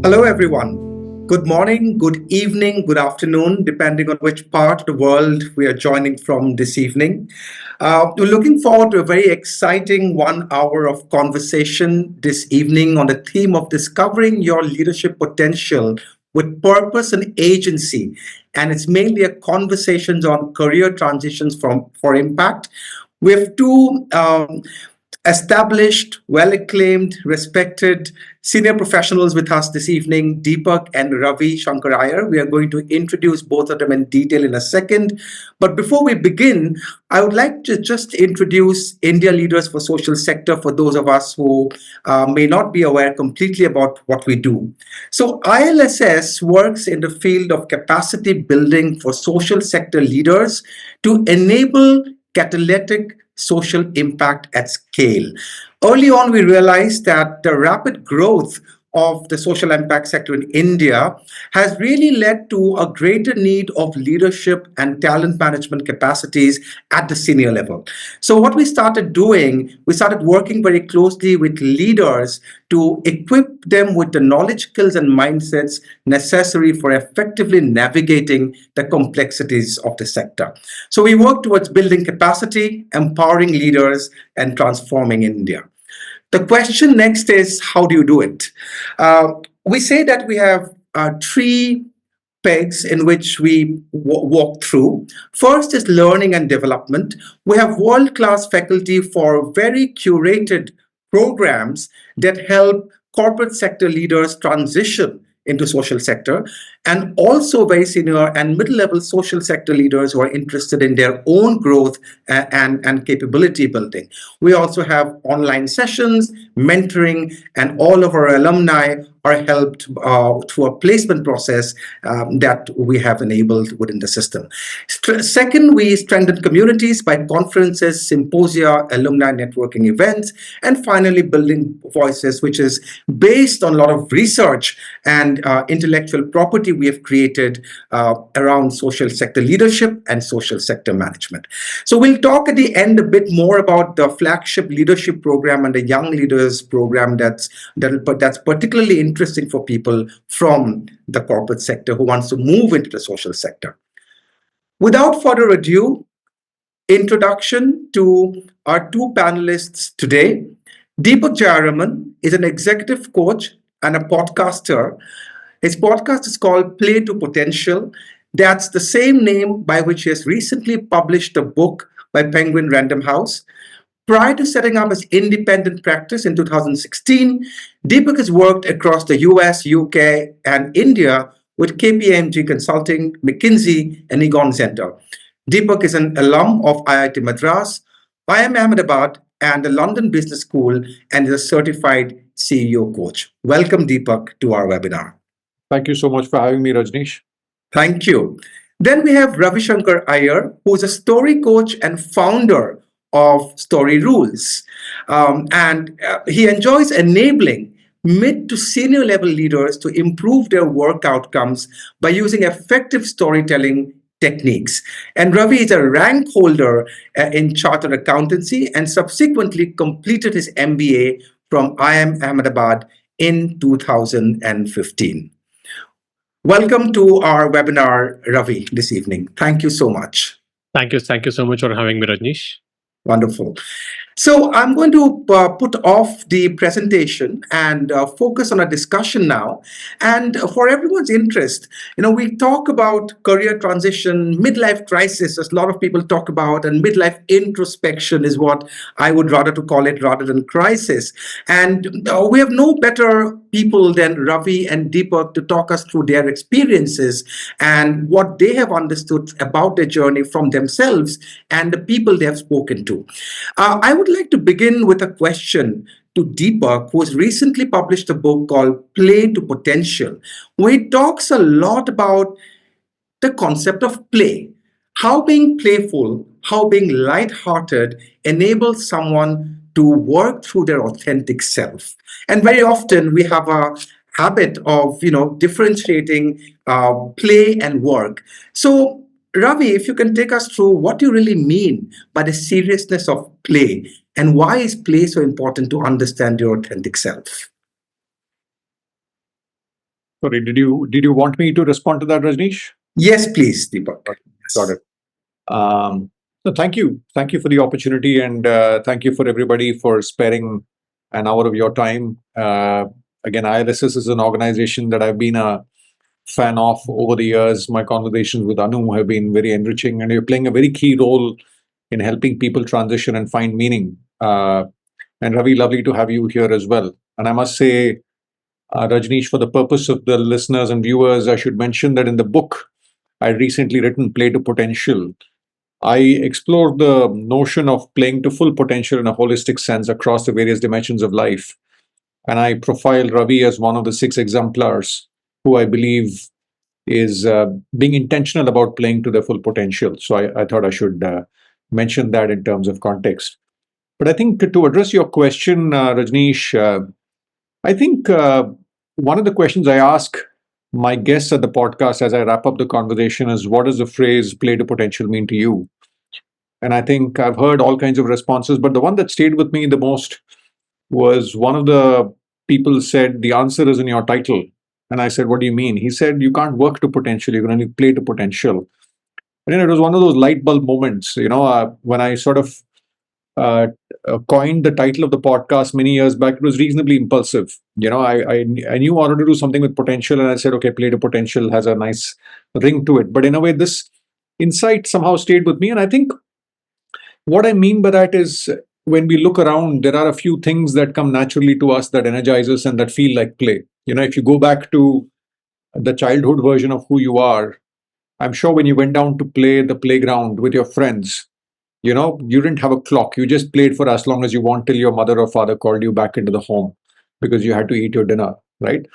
Hello, everyone. Good morning, good evening, good afternoon, depending on which part of the world we are joining from this evening. We're looking forward to a very exciting 1 hour of conversation this evening on the theme of discovering your leadership potential with purpose and agency. And it's mainly a conversations on career transitions for impact. We have two established, well acclaimed, respected senior professionals with us this evening, Deepak and Ravishankar Iyer. We are going to introduce both of them in detail in a second. But before we begin, I would like to just introduce India Leaders for Social Sector for those of us who may not be aware completely about what we do. So ILSS works in the field of capacity building for social sector leaders to enable catalytic social impact at scale. Early on, we realized that the rapid growth of the social impact sector in India has really led to a greater need of leadership and talent management capacities at the senior level. So what we started doing, we started working very closely with leaders to equip them with the knowledge, skills, and mindsets necessary for effectively navigating the complexities of the sector. So we work towards building capacity, empowering leaders, and transforming India. The question next is, how do you do it? We say that we have three pegs in which we walk through. First is learning and development. We have world-class faculty for very curated programs that help corporate sector leaders transition into social sector, and also very senior and middle-level social sector leaders who are interested in their own growth and capability building. We also have online sessions, mentoring, and all of our alumni are helped through a placement process that we have enabled within the system. Second, we strengthen communities by conferences, symposia, alumni networking events, and finally building voices, which is based on a lot of research and intellectual property we have created around social sector leadership and social sector management. So we'll talk at the end a bit more about the flagship leadership program and the young leaders program that's particularly interesting for people from the corporate sector who wants to move into the social sector. Without further ado, introduction to our two panelists today. Deepak Jayaraman is an executive coach and a podcaster. His podcast is called Play to Potential. That's the same name by which he has recently published a book by Penguin Random House. Prior to setting up his independent practice in 2016, Deepak has worked across the US, UK, and India with KPMG Consulting, McKinsey, and Egon Center. Deepak is an alum of IIT Madras, IIM Ahmedabad, and the London Business School, and is a certified CEO coach. Welcome, Deepak, to our webinar. Thank you so much for having me, Rajneesh. Thank you. Then we have Ravishankar Iyer, who is a story coach and founder of StoryRules. And he enjoys enabling mid to senior level leaders to improve their work outcomes by using effective storytelling techniques. And Ravi is a rank holder in chartered accountancy and subsequently completed his MBA from IIM Ahmedabad in 2015. Welcome to our webinar, Ravi, this evening. Thank you so much. Thank you so much for having me, Rajneesh. Wonderful. So I'm going to put off the presentation and focus on a discussion now. And for everyone's interest, we talk about career transition, midlife crisis, as a lot of people talk about, and midlife introspection is what I would rather to call it rather than crisis. And we have no better people than Ravi and Deepak to talk us through their experiences and what they have understood about their journey from themselves and the people they have spoken to. I would like to begin with a question to Deepak, who has recently published a book called Play to Potential, where he talks a lot about the concept of play, how being playful, how being lighthearted enables someone to work through their authentic self. And very often we have a habit of, differentiating play and work. So Ravi, if you can take us through what you really mean by the seriousness of play and why is play so important to understand your authentic self? Sorry, did you want me to respond to that, Rajneesh? Yes, please, Deepak. Got it. So thank you for the opportunity, and thank you for everybody for sparing an hour of your time. Again, ILSS is an organization that I've been a fan of over the years. My conversations with Anu have been very enriching, and you're playing a very key role in helping people transition and find meaning. And Ravi, lovely to have you here as well. And I must say, Rajneesh, for the purpose of the listeners and viewers, I should mention that in the book I recently written, Play to Potential, I explored the notion of playing to full potential in a holistic sense across the various dimensions of life. And I profile Ravi as one of the 6 exemplars who I believe is being intentional about playing to their full potential. So I thought I should mention that in terms of context. But I think to address your question, Rajneesh, I think one of the questions I ask my guests at the podcast as I wrap up the conversation is, what does the phrase play to potential mean to you? And I think I've heard all kinds of responses, but the one that stayed with me the most was one of the people said, the answer is in your title. And I said, what do you mean? He said, you can't work to potential, you can only play to potential. And it was one of those light bulb moments, when I sort of uh, coined the title of the podcast many years back. It was reasonably impulsive. I knew I wanted to do something with potential, and I said, okay, play to potential has a nice ring to it. But in a way, this insight somehow stayed with me. And I think what I mean by that is, when we look around, there are a few things that come naturally to us that energize us and that feel like play. If you go back to the childhood version of who you are, I'm sure when you went down to play the playground with your friends, you didn't have a clock. You just played for as long as you want till your mother or father called you back into the home because you had to eat your dinner, right?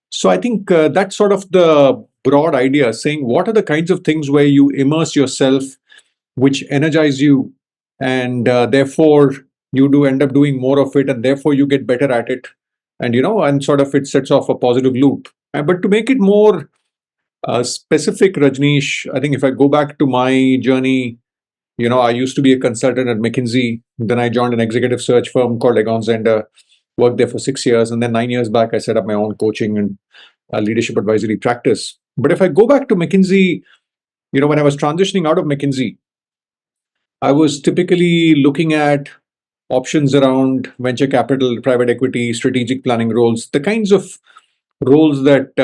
So I think that's sort of the broad idea, saying what are the kinds of things where you immerse yourself, which energize you, and therefore you do end up doing more of it, and therefore you get better at it, and sort of it sets off a positive loop. But to make it more specific, Rajneesh, I think if I go back to my journey, I used to be a consultant at McKinsey. Then I joined an executive search firm called Egon Zehnder, worked there for 6 years. And then 9 years back, I set up my own coaching and leadership advisory practice. But if I go back to McKinsey, when I was transitioning out of McKinsey, I was typically looking at options around venture capital, private equity, strategic planning roles, the kinds of roles that,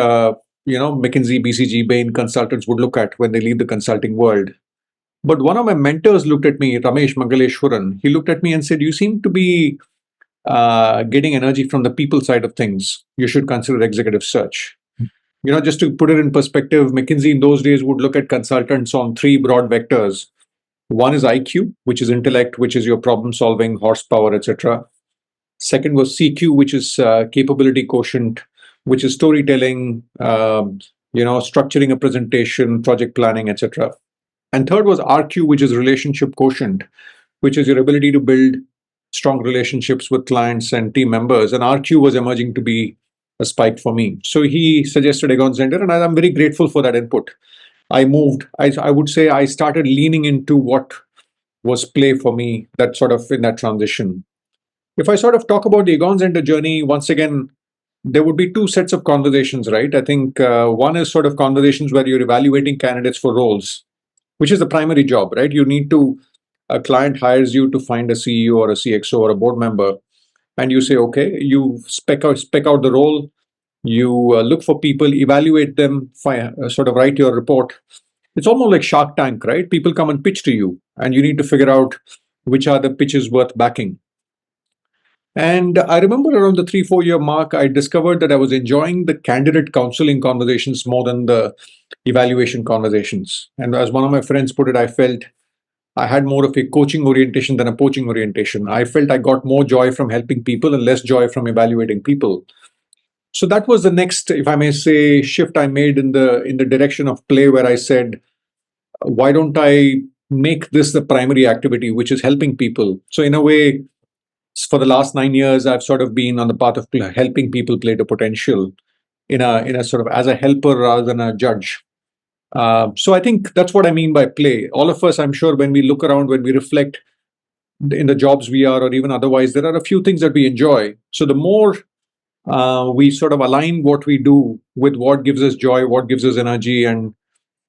McKinsey, BCG, Bain consultants would look at when they leave the consulting world. But one of my mentors looked at me, Ramesh Mangaleshwaran. He looked at me and said, you seem to be getting energy from the people side of things. You should consider executive search. Just to put it in perspective, McKinsey in those days would look at consultants on 3 broad vectors. One is IQ, which is intellect, which is your problem solving, horsepower, etc. Second was CQ, which is capability quotient, which is storytelling, structuring a presentation, project planning, etc. And third was RQ, which is relationship quotient, which is your ability to build strong relationships with clients and team members. And RQ was emerging to be a spike for me. So he suggested Egon Zehnder, and I'm very grateful for that input. I would say I started leaning into what was play for me, that sort of in that transition. If I sort of talk about the Egon Zehnder journey, once again, there would be 2 sets of conversations, right? I think one is sort of conversations where you're evaluating candidates for roles, which is the primary job, right? A client hires you to find a CEO or a CXO or a board member, and you say, okay, you spec out the role, you look for people, evaluate them, sort of write your report. It's almost like Shark Tank, right? People come and pitch to you, and you need to figure out which are the pitches worth backing. And I remember around the 3-4 year mark, I discovered that I was enjoying the candidate counseling conversations more than the evaluation conversations. And as one of my friends put it, I felt I had more of a coaching orientation than a poaching orientation. I felt I got more joy from helping people and less joy from evaluating people. So that was the next, if I may say, shift I made in the direction of play, where I said, why don't I make this the primary activity, which is helping people? So in a way, for the last 9 years, I've sort of been on the path of helping people play to potential in a sort of as a helper rather than a judge. So I think that's what I mean by play. All of us, I'm sure, when we look around, when we reflect in the jobs we are, or even otherwise, there are a few things that we enjoy. So the more we sort of align what we do with what gives us joy, what gives us energy, and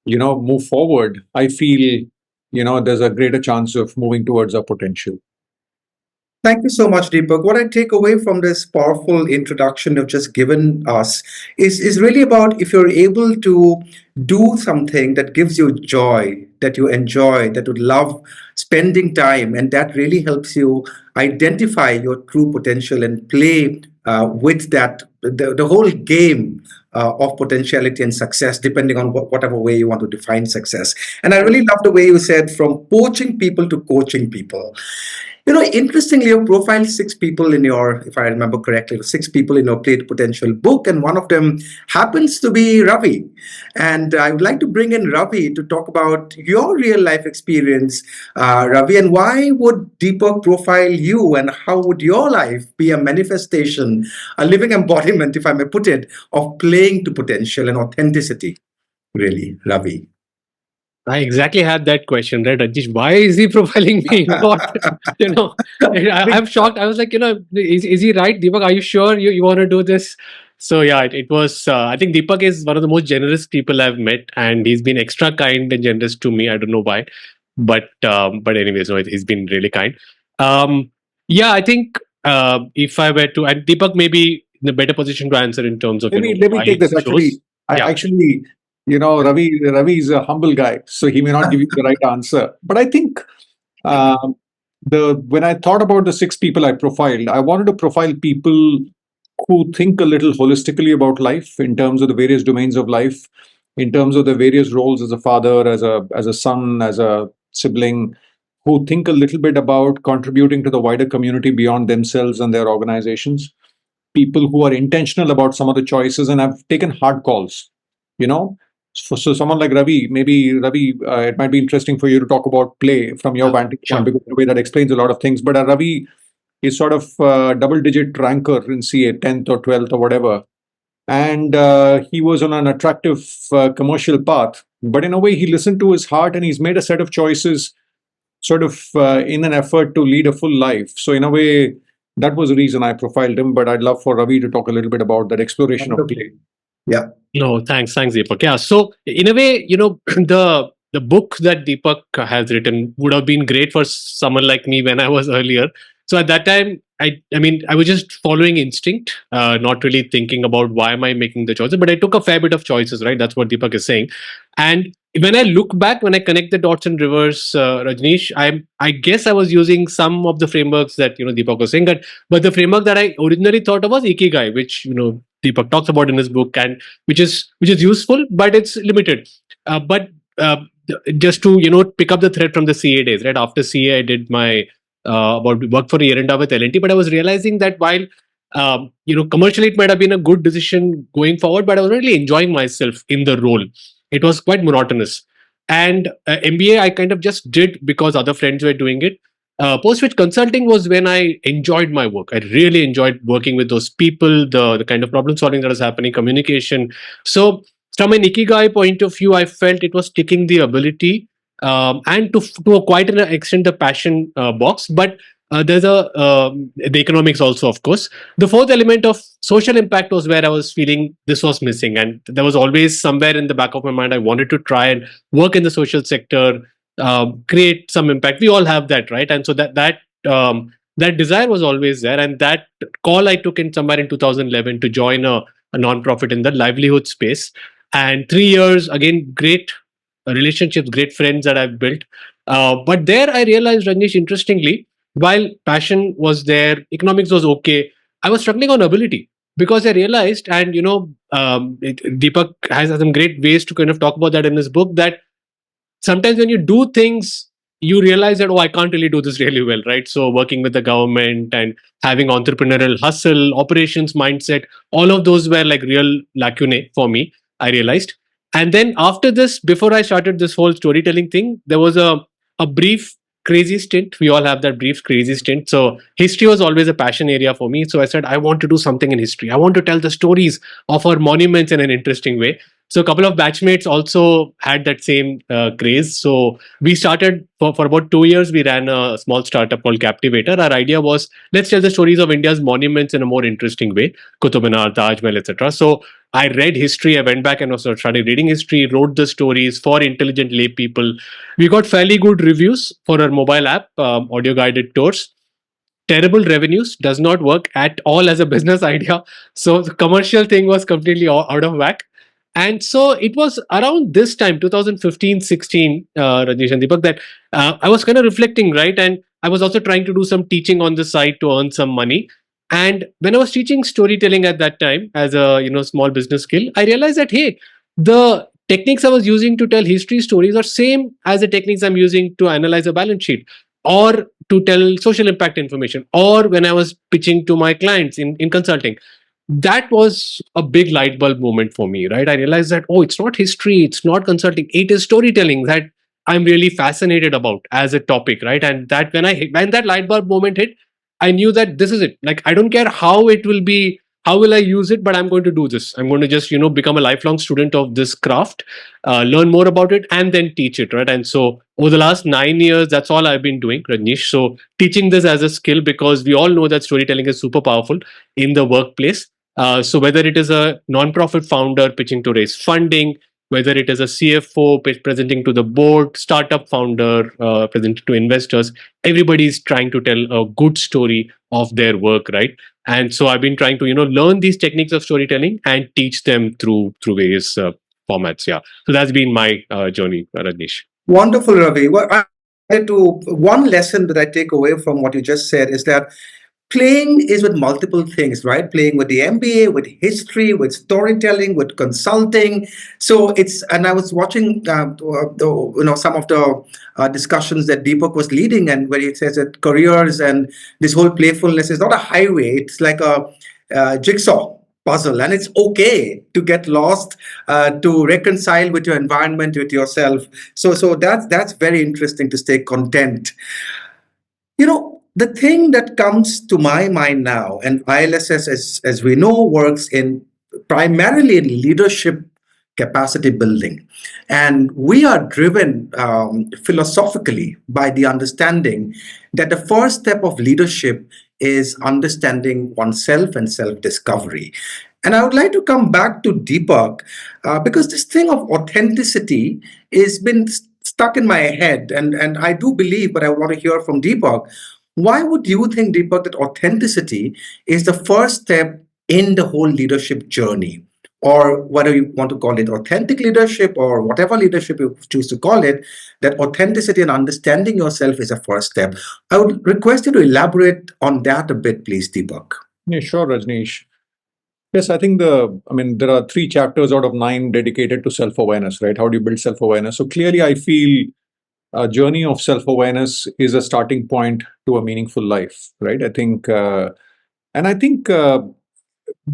move forward, I feel there's a greater chance of moving towards our potential. Thank you so much, Deepak. What I take away from this powerful introduction you've just given us is really about if you're able to do something that gives you joy, that you enjoy, that you love spending time, and that really helps you identify your true potential and play with that, the whole game of potentiality and success, depending on whatever way you want to define success. And I really love the way you said from poaching people to coaching people. Interestingly, you profiled six people in your, if I remember correctly, six people in your Play to Potential book, and one of them happens to be Ravi. And I would like to bring in Ravi to talk about your real life experience, Ravi, and why would Deepak profile you, and how would your life be a manifestation, a living embodiment, if I may put it, of playing to potential and authenticity, really, Ravi? I exactly had that question, right, Rajesh? Why is he profiling me? I'm shocked. I was like, is he right, Deepak? Are you sure you want to do this? So yeah, it was. I think Deepak is one of the most generous people I've met, and he's been extra kind and generous to me. I don't know why, but anyways, no, he's been really kind. Yeah, I think if I were to, and Deepak may be in a better position to answer in terms of let me take this. Actually, Ravi is a humble guy, so he may not give you the right answer. But I think when I thought about the six people I profiled, I wanted to profile people who think a little holistically about life in terms of the various domains of life, in terms of the various roles as a father, as a son, as a sibling, who think a little bit about contributing to the wider community beyond themselves and their organizations. People who are intentional about some of the choices and have taken hard calls. So someone like Ravi, maybe Ravi, it might be interesting for you to talk about play from your vantage point, because the way that explains a lot of things. But Ravi is sort of double-digit ranker in CA, 10th or 12th or whatever. And he was on an attractive commercial path. But in a way, he listened to his heart and he's made a set of choices sort of in an effort to lead a full life. So in a way, that was the reason I profiled him. But I'd love for Ravi to talk a little bit about that exploration of play. Yeah. No, thanks, Deepak. Yeah, so in a way, the book that Deepak has written would have been great for someone like me when I was earlier. So at that time, I mean, I was just following instinct, not really thinking about why am I making the choices. But I took a fair bit of choices, right? That's what Deepak is saying. And when I look back, when I connect the dots in reverse, Rajneesh, I guess I was using some of the frameworks that Deepak was saying. But the framework that I originally thought of was Ikigai, which Deepak talks about in his book, and which is useful, but it's limited. But just to pick up the thread from the CA days, right? After CA, I did my work for a year and a half with L&T, but I was realizing that while commercially it might have been a good decision going forward, but I was really enjoying myself in the role. It was quite monotonous. And MBA I kind of just did because other friends were doing it. Post which consulting was when I enjoyed my work. I really enjoyed working with those people, the kind of problem solving that was happening, communication. So from an Ikigai point of view, I felt it was ticking the ability and to quite an extent the passion box. But there's the economics also, of course. The fourth element of social impact was where I was feeling this was missing, and there was always somewhere in the back of my mind I wanted to try and work in the social sector, create some impact. We all have that, right? And so that desire was always there, and that call I took in somewhere in 2011 to join a non-profit in the livelihood space. And 3 years, again, great relationships, great friends that I've built. But there I realized, Rajneesh, interestingly, while passion was there, economics was okay, I was struggling on ability, because I realized, and Deepak has some great ways to kind of talk about that in his book, that sometimes when you do things, you realize that, I can't really do this really well, right? So working with the government and having entrepreneurial hustle, operations mindset, all of those were like real lacunae for me, I realized. And then after this, before I started this whole storytelling thing, there was a brief crazy stint. We all have that brief crazy stint. So history was always a passion area for me. So I said, I want to do something in history. I want to tell the stories of our monuments in an interesting way. So a couple of batchmates also had that same craze. So we started for about 2 years. We ran a small startup called Captivator. Our idea was, let's tell the stories of India's monuments in a more interesting way, Qutub Minar, Taj Mahal, etc. So I read history. I went back and also started reading history, wrote the stories for intelligent lay people. We got fairly good reviews for our mobile app, audio guided tours. Terrible revenues, does not work at all as a business idea. So the commercial thing was completely out of whack. And so it was around this time, 2015-16, Rajesh and Deepak, that I was kind of reflecting, right? And I was also trying to do some teaching on the side to earn some money. And when I was teaching storytelling at that time as a small business skill, I realized that, hey, the techniques I was using to tell history stories are same as the techniques I'm using to analyze a balance sheet or to tell social impact information, or when I was pitching to my clients in consulting. That was a big light bulb moment for me, right? I realized that, oh, it's not history, it's not consulting, it is storytelling that I'm really fascinated about as a topic, right? And that when that light bulb moment hit, I knew that this is it. Like, I don't care how it will be, how will I use it, but I'm going to do this. I'm going to just, become a lifelong student of this craft, learn more about it, and then teach it, right? And so over the last 9 years, that's all I've been doing, Rajneesh. So teaching this as a skill, because we all know that storytelling is super powerful in the workplace. So whether it is a non-profit founder pitching to raise funding, whether it is a CFO presenting to the board, startup founder presenting to investors, everybody is trying to tell a good story of their work, right? And so I've been trying to learn these techniques of storytelling and teach them through various formats. Yeah, so that's been my journey, Rajneesh. Wonderful, Ravi. Well, one lesson that I take away from what you just said is that playing is with multiple things, right? Playing with the MBA, with history, with storytelling, with consulting. So and I was watching, some of the discussions that Deepak was leading, and where he says that careers and this whole playfulness is not a highway; it's like a jigsaw puzzle, and it's okay to get lost, to reconcile with your environment, with yourself. So that's very interesting, to stay content. The thing that comes to my mind now, and ILSS, as we know, works primarily in leadership capacity building. And we are driven philosophically by the understanding that the first step of leadership is understanding oneself and self-discovery. And I would like to come back to Deepak, because this thing of authenticity has been stuck in my head. And I do believe, but I want to hear from Deepak, why would you think, Deepak, that authenticity is the first step in the whole leadership journey? Or whether you want to call it authentic leadership or whatever leadership you choose to call it, that authenticity and understanding yourself is a first step. I would request you to elaborate on that a bit, please, Deepak. Yeah, sure, Rajneesh. Yes, I think there are 3 chapters out of 9 dedicated to self-awareness, right? How do you build self-awareness? So clearly, I feel a journey of self-awareness is a starting point to a meaningful life, right? I think,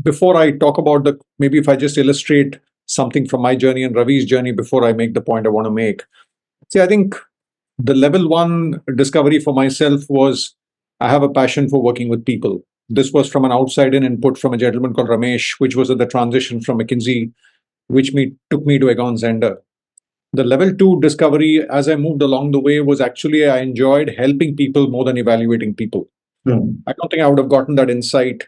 before I talk about maybe if I just illustrate something from my journey and Ravi's journey before I make the point I want to make. See, I think the level 1 discovery for myself was I have a passion for working with people. This was from an outside-in input from a gentleman called Ramesh, which was at the transition from McKinsey, which took me to Egon Zehnder. The level 2 discovery, as I moved along the way, was actually I enjoyed helping people more than evaluating people. I don't think I would have gotten that insight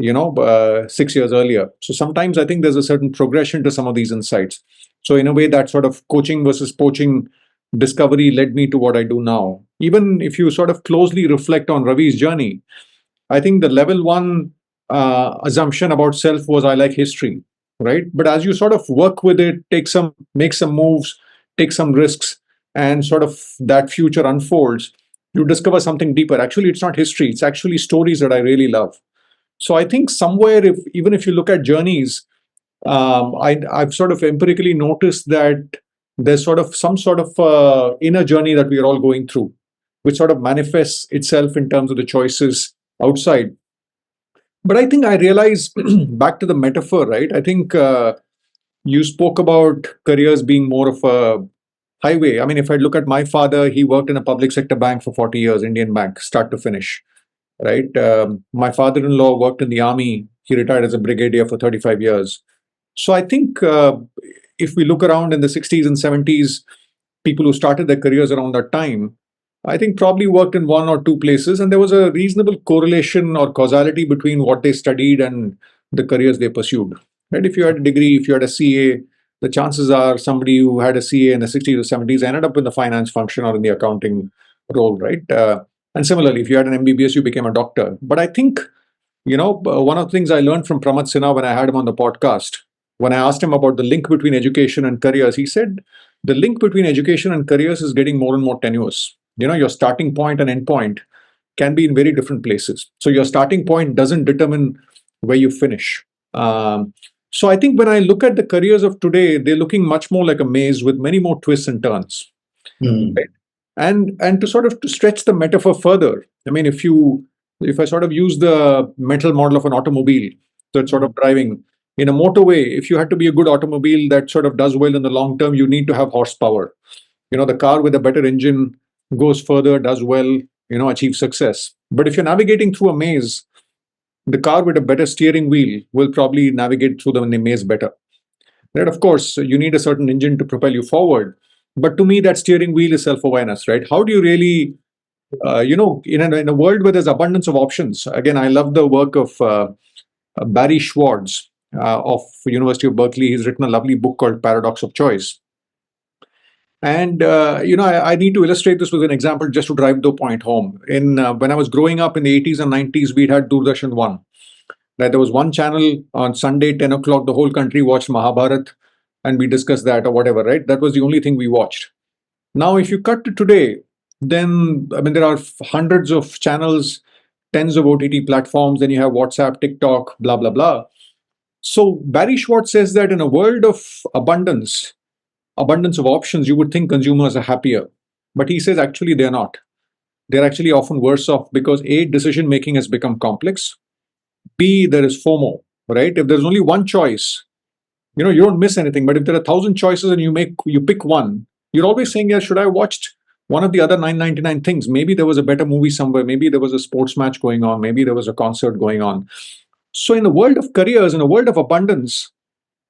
6 years earlier. So sometimes I think there's a certain progression to some of these insights. So in a way, that sort of coaching versus poaching discovery led me to what I do now. Even if you sort of closely reflect on Ravi's journey, I think the level 1 assumption about self was I like history, right? But as you sort of work with it, make some moves, take some risks, and sort of that future unfolds, you discover something deeper. Actually, it's not history. It's actually stories that I really love. So I think somewhere, even if you look at journeys, I've sort of empirically noticed that there's sort of some sort of inner journey that we are all going through, which sort of manifests itself in terms of the choices outside. But I think I realize, back to the metaphor, right? I think you spoke about careers being more of a highway. I mean, if I look at my father, he worked in a public sector bank for 40 years, Indian bank, start to finish. Right. My father-in-law worked in the army. He retired as a brigadier for 35 years. So I think if we look around in the 60s and 70s, people who started their careers around that time, I think probably worked in one or two places, and there was a reasonable correlation or causality between what they studied and the careers they pursued. Right? If you had a degree, if you had a CA, the chances are somebody who had a CA in the 60s or 70s ended up in the finance function or in the accounting role, right? And similarly, if you had an MBBS, you became a doctor. But I think, one of the things I learned from Pramod Sinha when I had him on the podcast, when I asked him about the link between education and careers, he said the link between education and careers is getting more and more tenuous. Your starting point and end point can be in very different places. So your starting point doesn't determine where you finish. So I think when I look at the careers of today, they're looking much more like a maze with many more twists and turns. Right? And to sort of to stretch the metaphor further, I mean, if I sort of use the mental model of an automobile, so it's sort of driving in a motorway, if you had to be a good automobile that sort of does well in the long term, you need to have horsepower. The car with a better engine goes further, does well, achieves success. But if you're navigating through a maze, the car with a better steering wheel will probably navigate through the maze better. Right? Of course, you need a certain engine to propel you forward. But to me, that steering wheel is self-awareness, right? How do you really, in a world where there's abundance of options? Again, I love the work of Barry Schwartz of University of Berkeley. He's written a lovely book called Paradox of Choice. And I need to illustrate this with an example just to drive the point home. When I was growing up in the 80s and 90s, we'd had Doordarshan 1. Right? There was one channel on Sunday, 10 o'clock, the whole country watched Mahabharat, and we discussed that or whatever, right? That was the only thing we watched. Now, if you cut to today, then, I mean, there are hundreds of channels, tens of OTT platforms, then you have WhatsApp, TikTok, blah, blah, blah. So Barry Schwartz says that in a world of abundance of options, you would think consumers are happier. But he says actually they're not. They're actually often worse off because A, decision making has become complex. B, there is FOMO, right? If there's only one choice, you don't miss anything. But if there are 1,000 choices and you pick one, you're always saying, yeah, should I watched one of the other 999 things? Maybe there was a better movie somewhere. Maybe there was a sports match going on. Maybe there was a concert going on. So in the world of careers, in a world of abundance,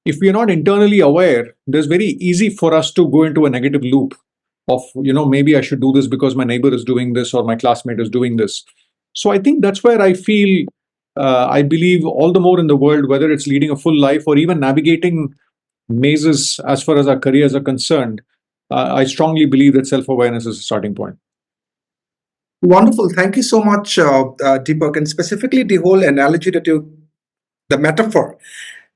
if we are not internally aware, there's very easy for us to go into a negative loop of, maybe I should do this because my neighbor is doing this or my classmate is doing this. So I think that's where I feel, I believe all the more in the world, whether it's leading a full life or even navigating mazes as far as our careers are concerned, I strongly believe that self-awareness is a starting point. Wonderful. Thank you so much, Deepak. And specifically the whole analogy the metaphor,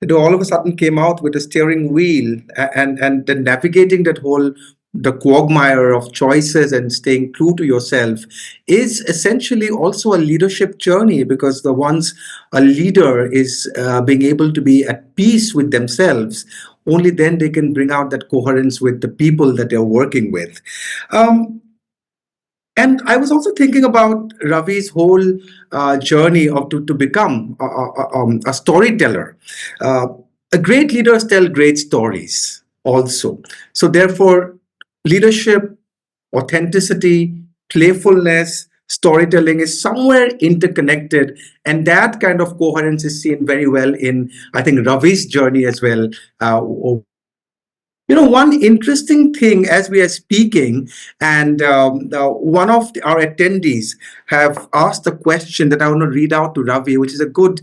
that all of a sudden came out with a steering wheel and then navigating the quagmire of choices and staying true to yourself is essentially also a leadership journey, because once a leader is being able to be at peace with themselves, only then they can bring out that coherence with the people that they're working with. And I was also thinking about Ravi's whole journey to become a storyteller. Great leaders tell great stories also. So therefore, leadership, authenticity, playfulness, storytelling is somewhere interconnected. And that kind of coherence is seen very well in, I think, Ravi's journey as well. One interesting thing as we are speaking, and one of our attendees have asked a question that I want to read out to Ravi, which is a good,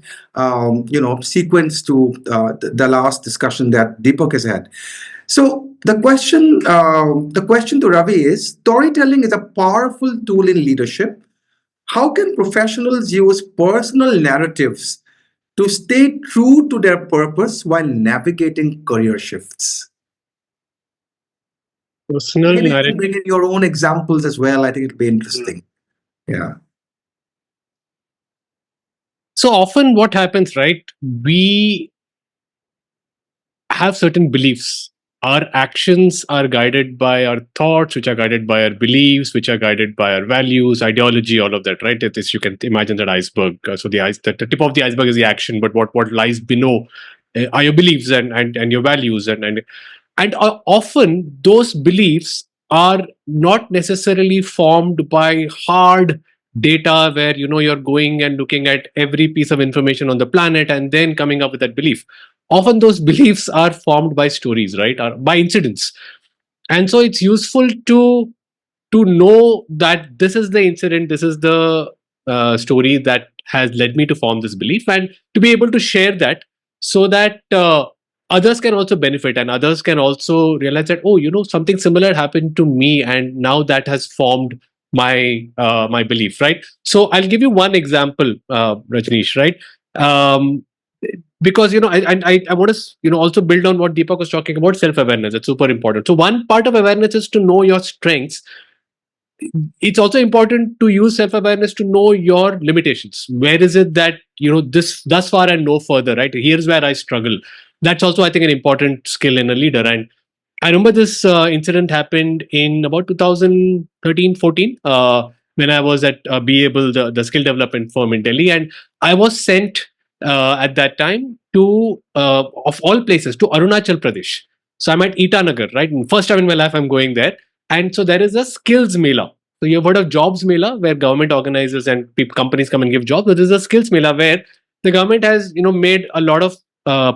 sequence to the last discussion that Deepak has had. So the question to Ravi is: storytelling is a powerful tool in leadership. How can professionals use personal narratives to stay true to their purpose while navigating career shifts? Personal Maybe you narrative. can bring in your own examples as well. I think it'll be interesting. Yeah. So often what happens, right? We have certain beliefs. Our actions are guided by our thoughts, which are guided by our beliefs, which are guided by our values, ideology, all of that, right? It is, you can imagine that iceberg. So the tip of the iceberg is the action, but what lies below are your beliefs and your values and often those beliefs are not necessarily formed by hard data where you're going and looking at every piece of information on the planet and then coming up with that belief. often those beliefs are formed by stories, right, or by incidents. And so it's useful to know that this is the incident, this is the story that has led me to form this belief, and to be able to share that, so that others can also benefit, and others can also realize that, oh, something similar happened to me, and now that has formed my belief, right? So I'll give you one example, Rajneesh, right? um, because I want to also build on what Deepak was talking about, self awareness. It's super important. So one part of awareness is to know your strengths. It's also important to use self-awareness to know your limitations. Where is it that this thus far and no further, right? Here's where I struggle. That's also, I think, an important skill in a leader. And I remember this incident happened in about 2013-14, when I was at Be Able, the skill development firm in Delhi, and I was sent at that time to, of all places, to Arunachal Pradesh. So I'm at Itanagar, right? And first time in my life I'm going there, and so there is a skills mela. So you've heard of jobs mela, where government organizes and companies come and give jobs. But there's a skills mela where the government has made a lot of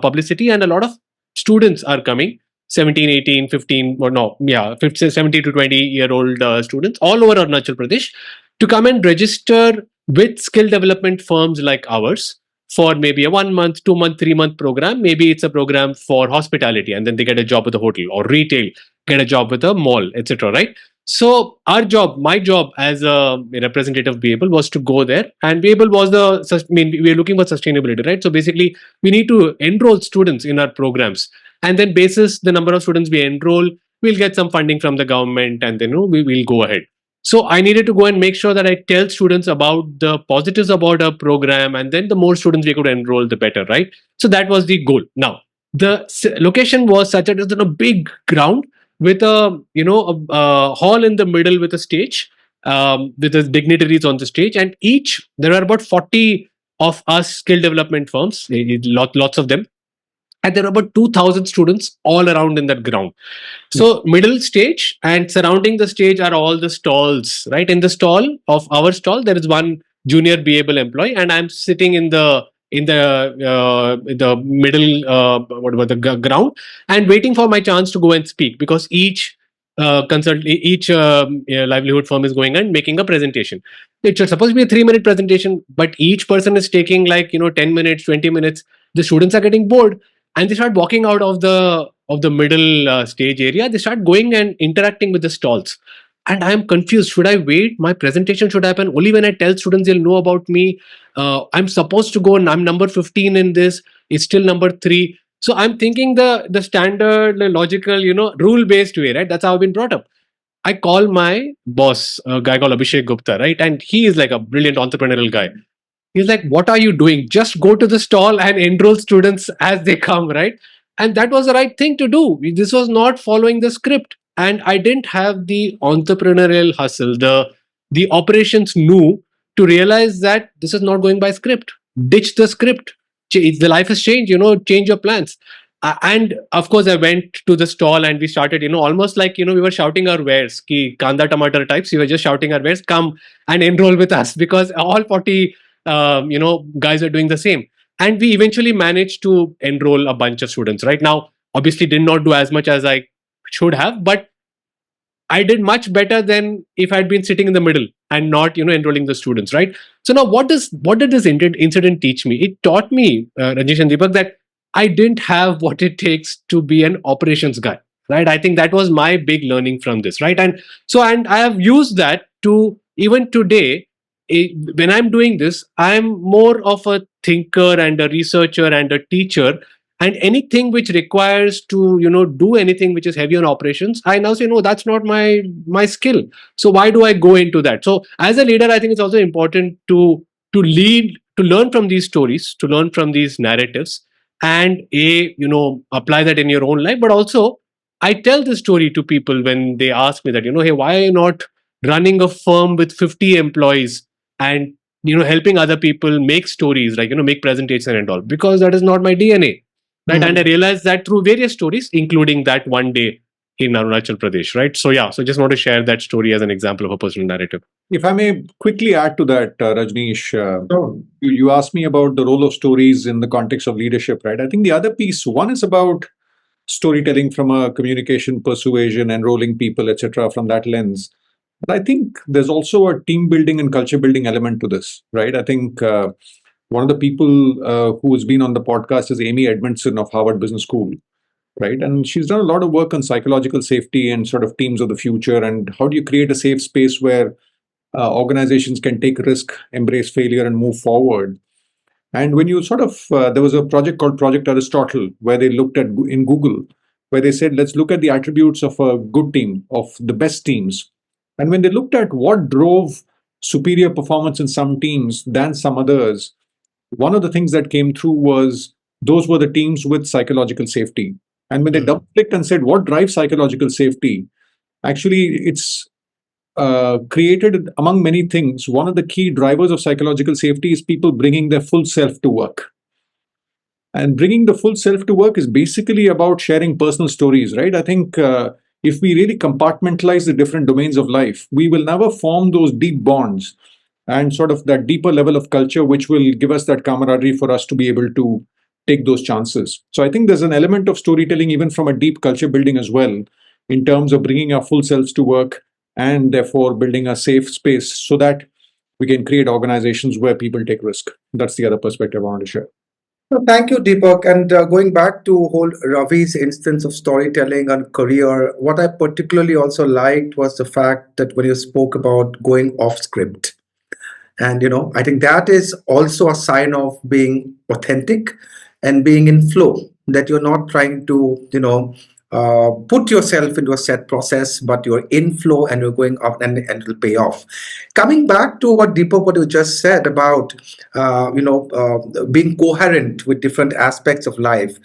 publicity, and a lot of students are coming, 17, 18, 15, or no, yeah, 50, 70 to 20-year-old students all over Arunachal Pradesh, to come and register with skill development firms like ours for maybe a 1 month, 2 month, 3 month program. Maybe it's a program for hospitality, and then they get a job with a hotel, or retail, get a job with a mall, etc. Right? So our job, my job as a representative of Be Able, was to go there, and Be Able was we were looking for sustainability, right? So basically, we need to enroll students in our programs, and then basis the number of students we enroll, we'll get some funding from the government, and then we will go ahead. So I needed to go and make sure that I tell students about the positives about our program, and then the more students we could enroll, the better, right? So that was the goal. Now, the location was such that it was in a big ground with a hall in the middle with a stage, with the dignitaries on the stage, and there are about 40 of us skill development firms, lots of them, and there are about 2,000 students all around in that ground. So middle stage, and surrounding the stage are all the stalls, right? In the stall of our stall, there is one junior Be Able employee, and I'm sitting in the middle, ground, and waiting for my chance to go and speak, because each livelihood firm is going and making a presentation. It should supposed to be a 3-minute presentation, but each person is taking 10 minutes, 20 minutes. The students are getting bored, and they start walking out of the middle stage area. They start going and interacting with the stalls, and I am confused. Should I wait? My presentation should happen only when I tell students they'll know about me. I'm supposed to go, and I'm number 15 in this. It's still number 3. So I'm thinking the standard, logical, rule based way, right? That's how I've been brought up. I call my boss, a guy called Abhishek Gupta, right? And he is like a brilliant entrepreneurial guy. He's like, what are you doing? Just go to the stall and enroll students as they come, right? And that was the right thing to do. This was not following the script. And I didn't have the entrepreneurial hustle, the operations knew to realize that this is not going by script. Ditch the script. The life has changed, change your plans. And of course, I went to the stall, and we started, almost like, we were shouting our wares, ki kanda tomato types. We were just shouting our wares, come and enroll with us, because all 40 guys are doing the same. And we eventually managed to enroll a bunch of students. Right now, obviously, did not do as much as I should have, but I did much better than if I'd been sitting in the middle and not, enrolling the students, right? So now, what did this incident teach me? It taught me, Rajesh and Deepak, that I didn't have what it takes to be an operations guy, right? I think that was my big learning from this, right? And I have used that to even today. When I'm doing this, I'm more of a thinker and a researcher and a teacher. And anything which requires to do anything which is heavy on operations, I now say, no, that's not my skill. So why do I go into that? So as a leader, I think it's also important to lead, to learn from these stories, to learn from these narratives, and apply that in your own life. But also, I tell this story to people when they ask me that, hey, why are you not running a firm with 50 employees and helping other people make stories, like make presentations and all? Because that is not my DNA. Right. And I realized that through various stories, including that one day in Arunachal Pradesh, right? So yeah, so just want to share that story as an example of a personal narrative. If I may quickly add to that, Rajneesh, Sure. you asked me about the role of stories in the context of leadership, right? I think the other piece, one is about storytelling from a communication, persuasion, enrolling people, etc., from that lens. But I think there's also a team building and culture building element to this, right? I think one of the people who has been on the podcast is Amy Edmondson of Harvard Business School, right? And she's done a lot of work on psychological safety and sort of teams of the future, and how do you create a safe space where organizations can take risk, embrace failure, and move forward. And when you sort of, there was a project called Project Aristotle, where they looked at in Google, where they said, let's look at the attributes of a good team, of the best teams. And when they looked at what drove superior performance in some teams than some others, one of the things that came through was those were the teams with psychological safety. And when they double clicked and said, what drives psychological safety? Actually, it's created, among many things, one of the key drivers of psychological safety is people bringing their full self to work. And bringing the full self to work is basically about sharing personal stories, right? I think if we really compartmentalize the different domains of life, we will never form those deep bonds and sort of that deeper level of culture, which will give us that camaraderie for us to be able to take those chances. So I think there's an element of storytelling, even from a deep culture building as well, in terms of bringing our full selves to work and therefore building a safe space so that we can create organizations where people take risk. That's the other perspective I wanted to share. Well, thank you, Deepak. And going back to whole Ravi's instance of storytelling and career, what I particularly also liked was the fact that when you spoke about going off script. And, I think that is also a sign of being authentic and being in flow, that you're not trying to, put yourself into a set process, but you're in flow and you're going off and it'll pay off. Coming back to what Deepak, what you just said about, being coherent with different aspects of life,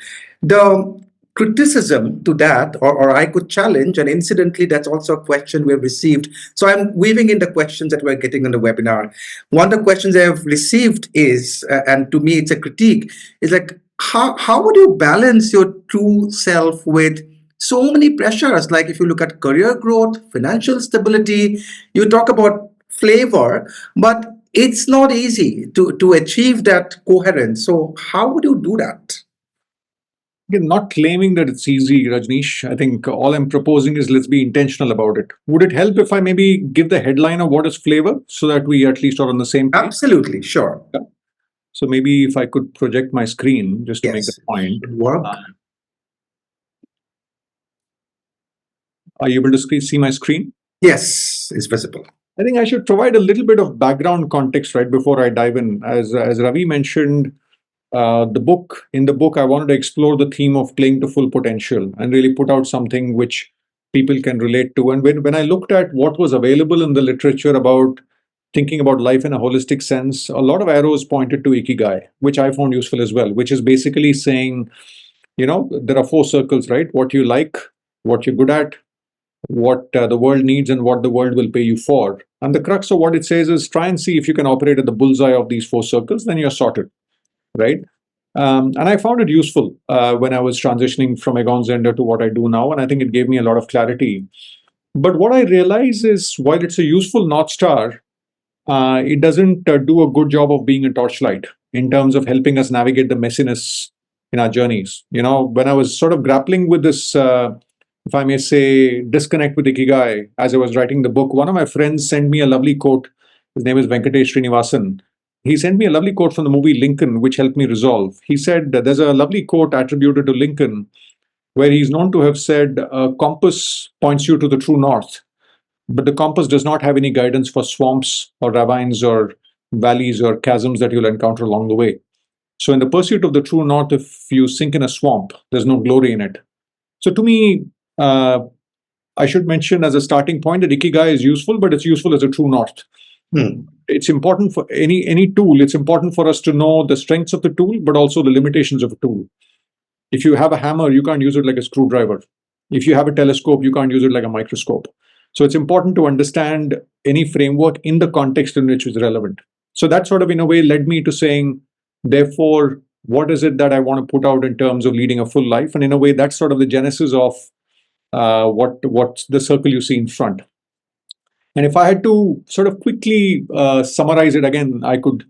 the criticism to that, or I could challenge, and incidentally, that's also a question we've received. So I'm weaving in the questions that we're getting on the webinar. One of the questions I have received is, and to me it's a critique, is like, how would you balance your true self with so many pressures? Like if you look at career growth, financial stability, you talk about flavor, but it's not easy to achieve that coherence. So how would you do that? Again, not claiming that it's easy, Rajneesh. I think all I'm proposing is let's be intentional about it. Would it help if I maybe give the headline of what is flavor so that we at least are on the same page? Absolutely, sure. Yeah. So maybe if I could project my screen just to make the point. Work. Are you able to see my screen? Yes, it's visible. I think I should provide a little bit of background context right before I dive in. As Ravi mentioned, in the book, I wanted to explore the theme of playing to full potential and really put out something which people can relate to. And when I looked at what was available in the literature about thinking about life in a holistic sense, a lot of arrows pointed to Ikigai, which I found useful as well, which is basically saying, there are 4 circles, right? What you like, what you're good at, what the world needs, and what the world will pay you for. And the crux of what it says is try and see if you can operate at the bullseye of these 4 circles, then you're sorted. Right? And I found it useful when I was transitioning from Egon Zehnder to what I do now, and I think it gave me a lot of clarity. But what I realize is, while it's a useful North Star, it doesn't do a good job of being a torchlight in terms of helping us navigate the messiness in our journeys. When I was sort of grappling with this, if I may say, disconnect with Ikigai, as I was writing the book, one of my friends sent me a lovely quote. His name is Venkatesh Srinivasan. He sent me a lovely quote from the movie Lincoln, which helped me resolve. He said that there's a lovely quote attributed to Lincoln where he's known to have said, a compass points you to the true north, but the compass does not have any guidance for swamps or ravines or valleys or chasms that you'll encounter along the way. So in the pursuit of the true north, if you sink in a swamp, there's no glory in it. So to me, I should mention as a starting point that Ikigai is useful, but it's useful as a true north. It's important for any tool. It's important for us to know the strengths of the tool, but also the limitations of a tool. If you have a hammer, you can't use it like a screwdriver. If you have a telescope, you can't use it like a microscope. So it's important to understand any framework in the context in which it's relevant. So that sort of, in a way, led me to saying, therefore, what is it that I want to put out in terms of leading a full life? And in a way, that's sort of the genesis of what's the circle you see in front. And if I had to sort of quickly summarize it again, I could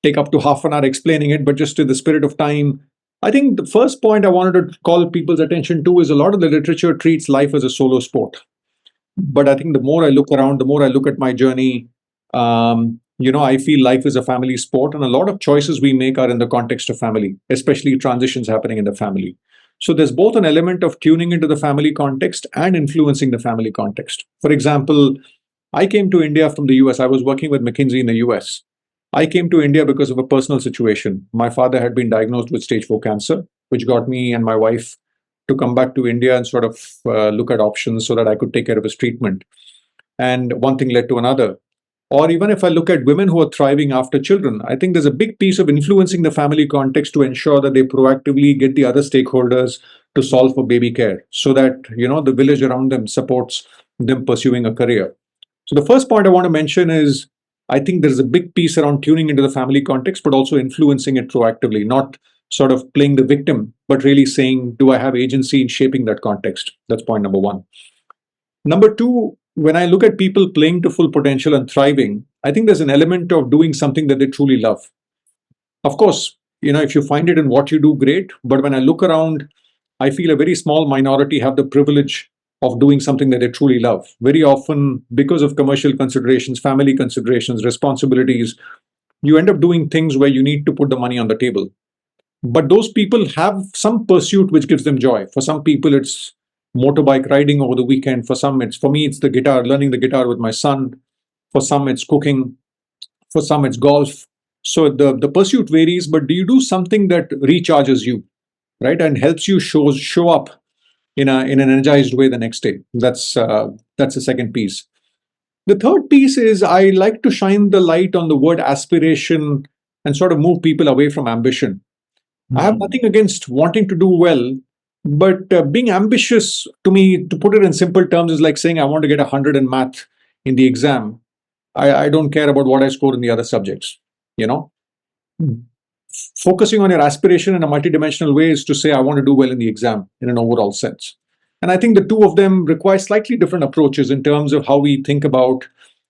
take up to half an hour explaining it, but just in the spirit of time, I think the first point I wanted to call people's attention to is a lot of the literature treats life as a solo sport. But I think the more I look around, the more I look at my journey, I feel life is a family sport, and a lot of choices we make are in the context of family, especially transitions happening in the family. So there's both an element of tuning into the family context and influencing the family context. For example, I came to India from the US. I was working with McKinsey in the US. I came to India because of a personal situation. My father had been diagnosed with stage 4 cancer, which got me and my wife to come back to India and sort of look at options so that I could take care of his treatment. And one thing led to another. Or even if I look at women who are thriving after children, I think there's a big piece of influencing the family context to ensure that they proactively get the other stakeholders to solve for baby care so that, the village around them supports them pursuing a career. So the first point I want to mention is I think there's a big piece around tuning into the family context, but also influencing it proactively, not sort of playing the victim, but really saying, do I have agency in shaping that context? That's point number one. Number two, when I look at people playing to full potential and thriving, I think there's an element of doing something that they truly love. Of course, if you find it in what you do, great. But when I look around, I feel a very small minority have the privilege of doing something that they truly love. Very often, because of commercial considerations, family considerations, responsibilities, you end up doing things where you need to put the money on the table. But those people have some pursuit which gives them joy. For some people, it's motorbike riding over the weekend. For me, it's the guitar, learning the guitar with my son. For some, it's cooking. For some, it's golf. So the pursuit varies, but do you do something that recharges you, right, and helps you show up in an energized way the next day? That's the second piece. The third piece is I like to shine the light on the word aspiration and sort of move people away from ambition. I have nothing against wanting to do well, but being ambitious, to me, to put it in simple terms, is like saying I want to get 100 in math in the exam. I don't care about what I score in the other subjects. Focusing on your aspiration in a multidimensional way is to say I want to do well in the exam in an overall sense. And I think the two of them require slightly different approaches in terms of how we think about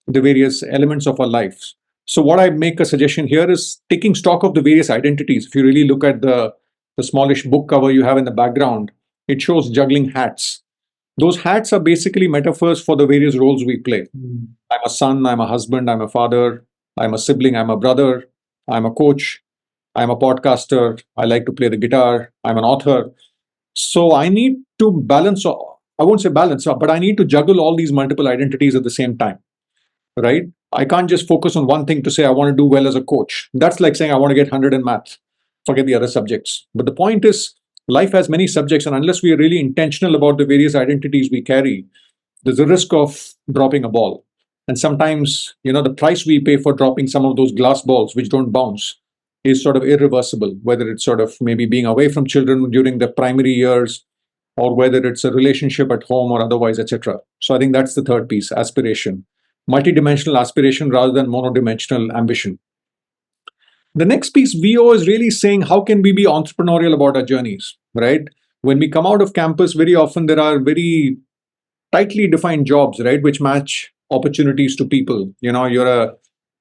the various elements of our lives. So what I make a suggestion here is taking stock of the various identities. If you really look at the smallish book cover you have in the background, it shows juggling hats. Those hats are basically metaphors for the various roles we play. I'm a son, I'm a husband, I'm a father, I'm a sibling, I'm a brother, I'm a coach, I'm a podcaster, I like to play the guitar, I'm an author. So I need to balance, I won't say balance, but I need to juggle all these multiple identities at the same time, right? I can't just focus on one thing to say I want to do well as a coach. That's like saying I want to get 100 in math, forget the other subjects. But the point is, life has many subjects, and unless we are really intentional about the various identities we carry, there's a risk of dropping a ball. And sometimes, the price we pay for dropping some of those glass balls which don't bounce is sort of irreversible, whether it's sort of maybe being away from children during the primary years, or whether it's a relationship at home or otherwise, etc. So I think that's the third piece, aspiration. Multidimensional aspiration rather than monodimensional ambition. The next piece, VO, is really saying how can we be entrepreneurial about our journeys, right? When we come out of campus, very often there are very tightly defined jobs, right, which match opportunities to people. You're a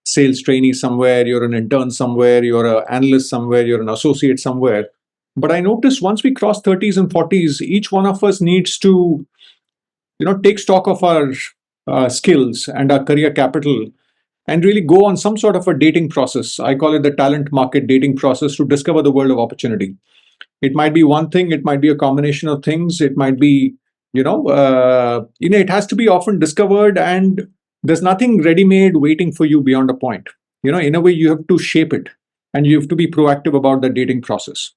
sales trainee somewhere, you're an intern somewhere, you're an analyst somewhere, you're an associate somewhere. But I noticed once we cross 30s and 40s, each one of us needs to, take stock of our skills and our career capital and really go on some sort of a dating process. I call it the talent market dating process to discover the world of opportunity. It might be one thing, it might be a combination of things, it might be, it has to be often discovered, and there's nothing ready-made waiting for you beyond a point. In a way, you have to shape it, and you have to be proactive about the dating process.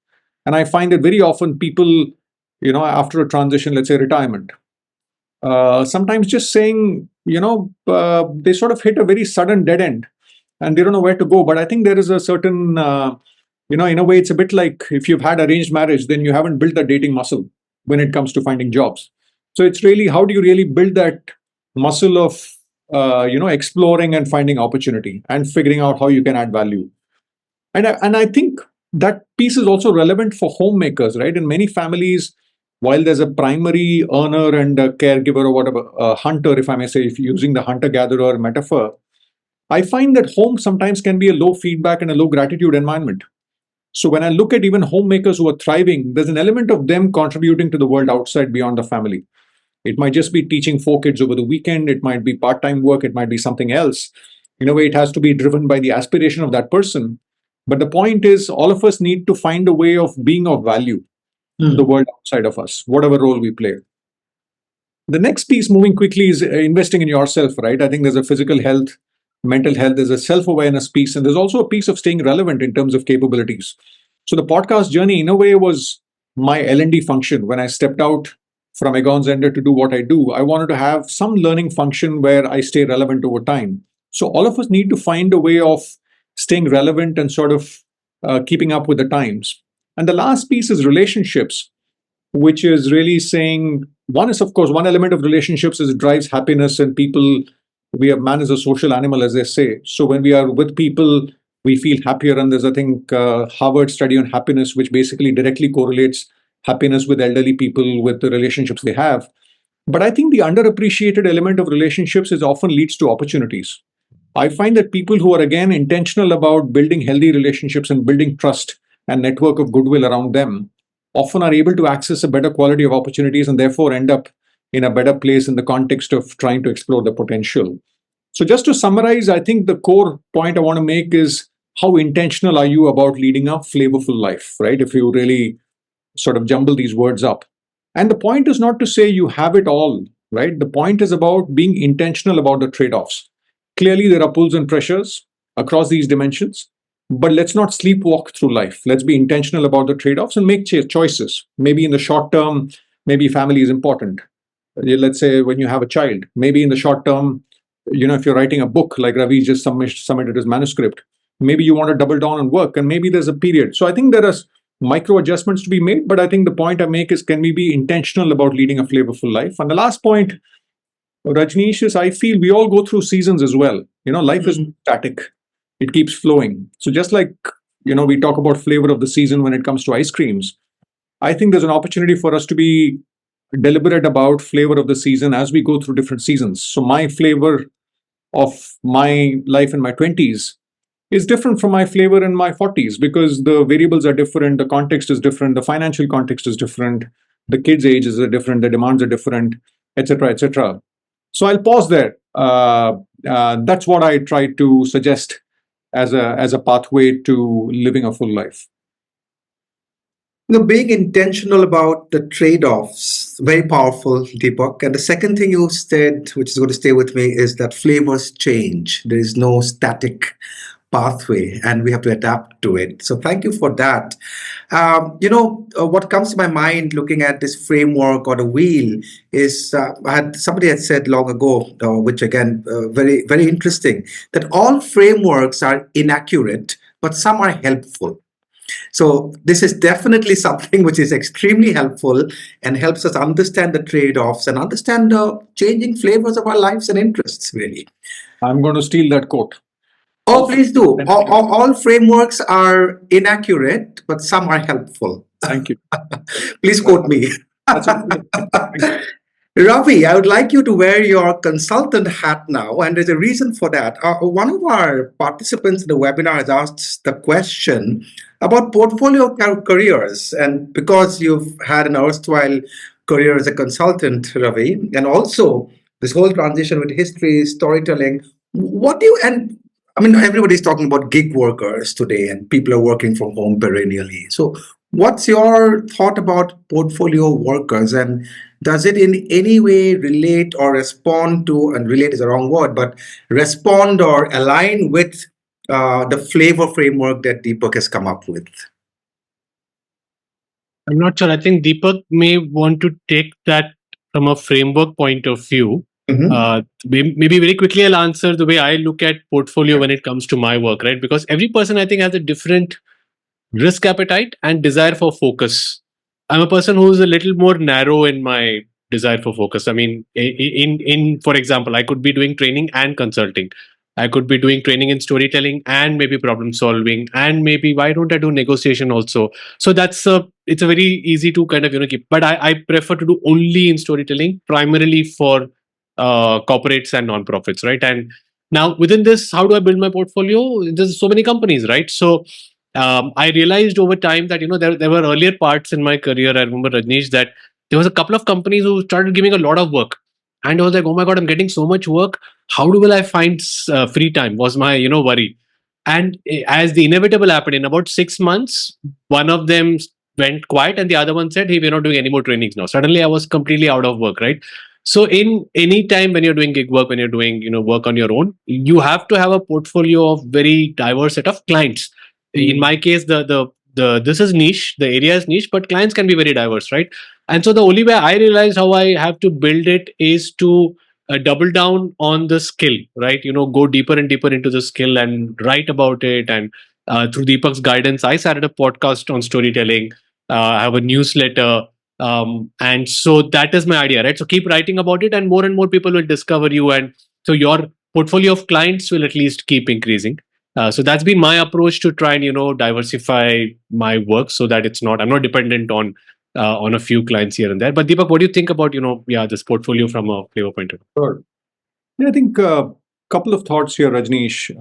And I find that very often people, after a transition, let's say retirement, sometimes just saying, they sort of hit a very sudden dead end and they don't know where to go. But I think there is a certain, in a way, it's a bit like if you've had arranged marriage, then you haven't built that dating muscle when it comes to finding jobs. So it's really, how do you really build that muscle of, exploring and finding opportunity and figuring out how you can add value. And I think that piece is also relevant for homemakers, right? In many families, while there's a primary earner and a caregiver or whatever, a hunter, if I may say, if using the hunter-gatherer metaphor, I find that home sometimes can be a low feedback and a low gratitude environment. So when I look at even homemakers who are thriving, there's an element of them contributing to the world outside beyond the family. It might just be teaching 4 kids over the weekend. It might be part-time work. It might be something else. In a way, it has to be driven by the aspiration of that person. But the point is, all of us need to find a way of being of value to the world outside of us, whatever role we play. The next piece, moving quickly, is investing in yourself, right? I think there's a physical health, mental health, there's a self-awareness piece, and there's also a piece of staying relevant in terms of capabilities. So the podcast journey, in a way, was my L&D function. When I stepped out from Egon's Ender to do what I do, I wanted to have some learning function where I stay relevant over time. So all of us need to find a way of staying relevant and sort of keeping up with the times. And the last piece is relationships, which is really saying, one is, of course, one element of relationships is it drives happiness, and people, man is a social animal, as they say. So when we are with people, we feel happier. And there's, I think, Harvard study on happiness, which basically directly correlates happiness with elderly people, with the relationships they have. But I think the underappreciated element of relationships is often leads to opportunities. I find that people who are, again, intentional about building healthy relationships and building trust and network of goodwill around them often are able to access a better quality of opportunities and therefore end up in a better place in the context of trying to explore the potential. So just to summarize, I think the core point I want to make is how intentional are you about leading a flavorful life, right? If you really sort of jumble these words up. And the point is not to say you have it all, right? The point is about being intentional about the trade-offs. Clearly, there are pulls and pressures across these dimensions, but let's not sleepwalk through life. Let's be intentional about the trade-offs and make choices. Maybe in the short term, maybe family is important. Let's say when you have a child, maybe in the short term, if you're writing a book like Ravi just submitted his manuscript, maybe you want to double down on work, and maybe there's a period. So I think there are micro adjustments to be made, but I think the point I make is, can we be intentional about leading a flavorful life? And the last point, Rajneesh, is I feel we all go through seasons as well. Life is static. It keeps flowing. So just like, we talk about flavor of the season when it comes to ice creams, I think there's an opportunity for us to be deliberate about flavor of the season as we go through different seasons. So my flavor of my life in my 20s is different from my flavor in my 40s because the variables are different, the context is different, the financial context is different, the kids' ages are different, the demands are different, etc., etc. So I'll pause there. That's what I try to suggest as a pathway to living a full life. Being intentional about the trade-offs, very powerful, Deepak. And the second thing you said, which is going to stay with me, is that flavors change. There is no static pathway, and we have to adapt to it. So thank you for that. What comes to my mind looking at this framework or the wheel is somebody had said long ago, which again, very, very interesting, that all frameworks are inaccurate, but some are helpful. So this is definitely something which is extremely helpful and helps us understand the trade-offs and understand the changing flavors of our lives and interests, really. I'm going to steal that quote. Oh, please do. All frameworks are inaccurate, but some are helpful. Thank you. Please quote me. That's okay. Ravi, I would like you to wear your consultant hat now, and there's a reason for that. One of our participants in the webinar has asked the question about portfolio careers, and because you've had an erstwhile career as a consultant, Ravi, and also this whole transition with history, storytelling, everybody's talking about gig workers today, and people are working from home perennially. So what's your thought about portfolio workers, and does it in any way relate or respond to, and relate is the wrong word, but respond or align with the flavor framework that Deepak has come up with? I'm not sure. I think Deepak may want to take that from a framework point of view. Maybe very quickly I'll answer the way I look at portfolio when it comes to my work, right? Because every person, I think, has a different risk appetite and desire for focus. I'm a person who's a little more narrow in my desire for focus. I mean, in for example, I could be doing training and consulting, I could be doing training in storytelling and maybe problem solving, and maybe why don't I do negotiation also? So it's a very easy to kind of keep. But I prefer to do only in storytelling, primarily for corporates and nonprofits, right? And now within this, how do I build my portfolio? There's so many companies, right? So I realized over time that there were earlier parts in my career. I remember, Rajneesh, that there was a couple of companies who started giving a lot of work, and I was like, oh my god, I'm getting so much work. How will I find free time? Was my worry. And as the inevitable happened, in about 6 months, one of them went quiet, and the other one said, "Hey, we're not doing any more trainings now." Suddenly, I was completely out of work, right? So, in any time when you're doing gig work, when you're doing work on your own, you have to have a portfolio of very diverse set of clients. In my case, the this is niche, the area is niche, but clients can be very diverse, right? And so the only way I realized how I have to build it is to double down on the skill, right? Go deeper and deeper into the skill and write about it. And through Deepak's guidance, I started a podcast on storytelling. I have a newsletter. And so that is my idea, right? So keep writing about it, and more people will discover you. And so your portfolio of clients will at least keep increasing. So that's been my approach to try and diversify my work so that I'm not dependent on a few clients here and there. But Deepak, what do you think about this portfolio from a flavor point of view? Sure. Yeah, I think a couple of thoughts here, Rajneesh.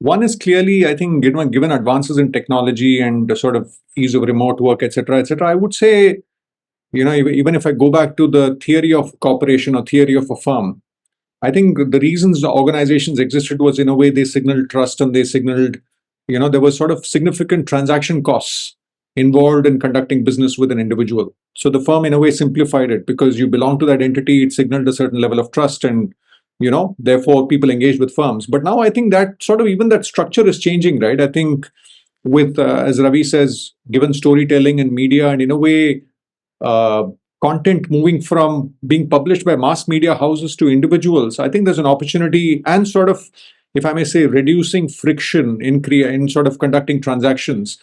One is clearly, I think, given advances in technology and the sort of ease of remote work, etc., etc., I would say, even if I go back to the theory of corporation or theory of a firm, I think the reasons the organizations existed was, in a way, they signaled trust, and they signaled, there was sort of significant transaction costs involved in conducting business with an individual. So the firm, in a way, simplified it because you belong to that entity. It signaled a certain level of trust, and therefore people engaged with firms. But now I think that sort of even that structure is changing, right? I think with, as Ravi says, given storytelling and media, and in a way, content moving from being published by mass media houses to individuals, I think there's an opportunity, and sort of, if I may say, reducing friction in sort of conducting transactions.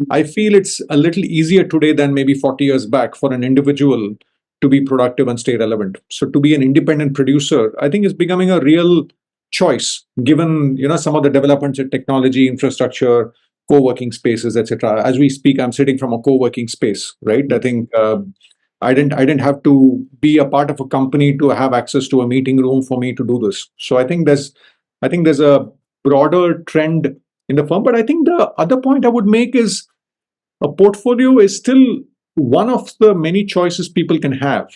I feel it's a little easier today than maybe 40 years back for an individual to be productive and stay relevant. So to be an independent producer, I think is becoming a real choice, given some of the developments in technology, infrastructure, co-working spaces, etc. As we speak, I'm sitting from a co-working space, right? I think I didn't have to be a part of a company to have access to a meeting room for me to do this. So I think there's a broader trend in the firm. But I think the other point I would make is a portfolio is still one of the many choices people can have,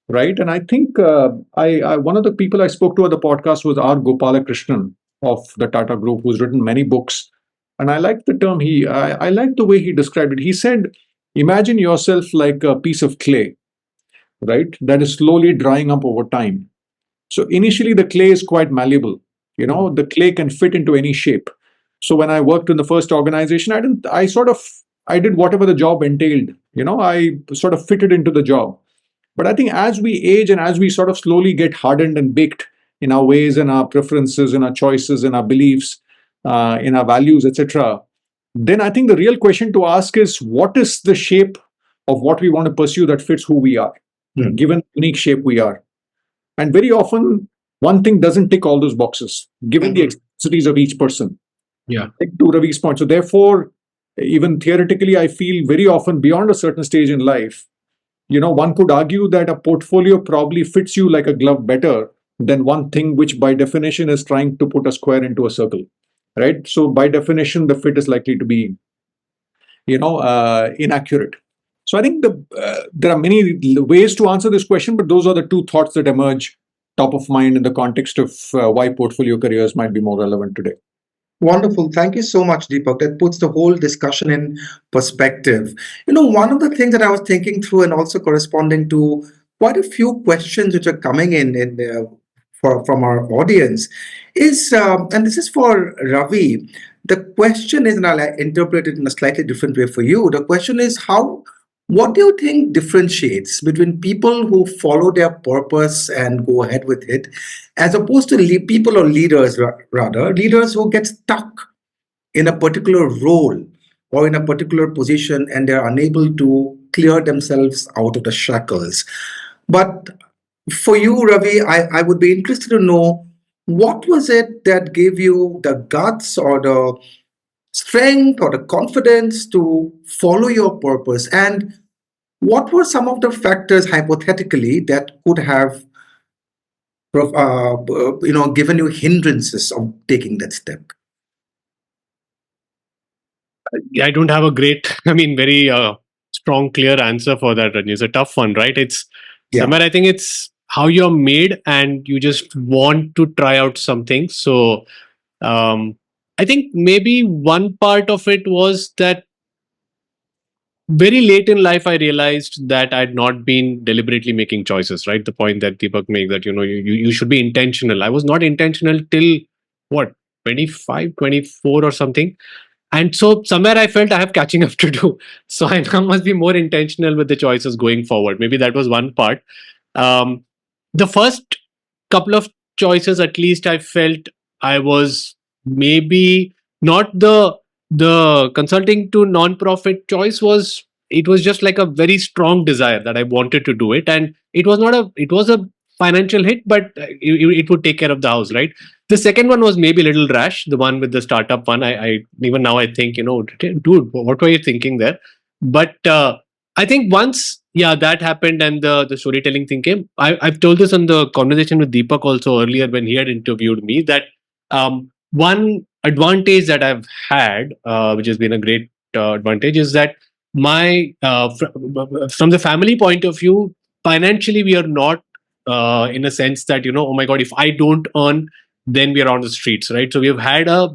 right? And I think I one of the people I spoke to at the podcast was R. Gopalakrishnan of the Tata Group, who's written many books. And I like the term I like the way he described it. He said, imagine yourself like a piece of clay, right? That is slowly drying up over time. So initially the clay is quite malleable. The clay can fit into any shape. So when I worked in the first organization, I did whatever the job entailed. I sort of fitted into the job. But I think as we age and as we sort of slowly get hardened and baked in our ways and our preferences and our choices and our beliefs, in our values, etc., then I think the real question to ask is, what is the shape of what we want to pursue that fits who we are, given the unique shape we are? And very often, one thing doesn't tick all those boxes, given the eccentricities of each person. Yeah. To Ravi's point. So therefore, even theoretically, I feel very often beyond a certain stage in life, one could argue that a portfolio probably fits you like a glove better than one thing which by definition is trying to put a square into a circle, right? So by definition, the fit is likely to be, inaccurate. So I think there are many ways to answer this question, but those are the two thoughts that emerge top of mind in the context of why portfolio careers might be more relevant today. Wonderful. Thank you so much, Deepak. That puts the whole discussion in perspective. One of the things that I was thinking through and also corresponding to quite a few questions which are coming in from our audience is, and this is for Ravi, the question is, and I'll interpret it in a slightly different way for you. The question is, what do you think differentiates between people who follow their purpose and go ahead with it, as opposed to people or leaders, rather, leaders who get stuck in a particular role or in a particular position and they're unable to clear themselves out of the shackles? But for you, Ravi, I would be interested to know, what was it that gave you the guts or the strength or the confidence to follow your purpose? And what were some of the factors, hypothetically, that could have given you hindrances of taking that step? I don't have a great, very strong, clear answer for that, Rajni. It's a tough one, right? It's Yeah. somewhere I think it's how you're made and you just want to try out something. So I think maybe one part of it was that very late in life, I realized that I'd not been deliberately making choices, right? The point that Deepak made that, you should be intentional. I was not intentional till what, 25, 24 or something. And so somewhere I felt I have catching up to do. So I now must be more intentional with the choices going forward. Maybe that was one part. Um, the first couple of choices, at least I felt I was maybe not the consulting to non-profit choice was, it was just like a very strong desire that I wanted to do it. And it was a financial hit, but it would take care of the house, right? The second one was maybe a little rash, the one with the startup one. I even now I think, dude, what were you thinking there? But I think once, yeah, that happened and the storytelling thing came. I've told this on the conversation with Deepak also earlier when he had interviewed me that one advantage that I've had, which has been a great advantage, is that my from the family point of view, financially we are not in a sense that, oh my god, if I don't earn, then we are on the streets, right? So we have had a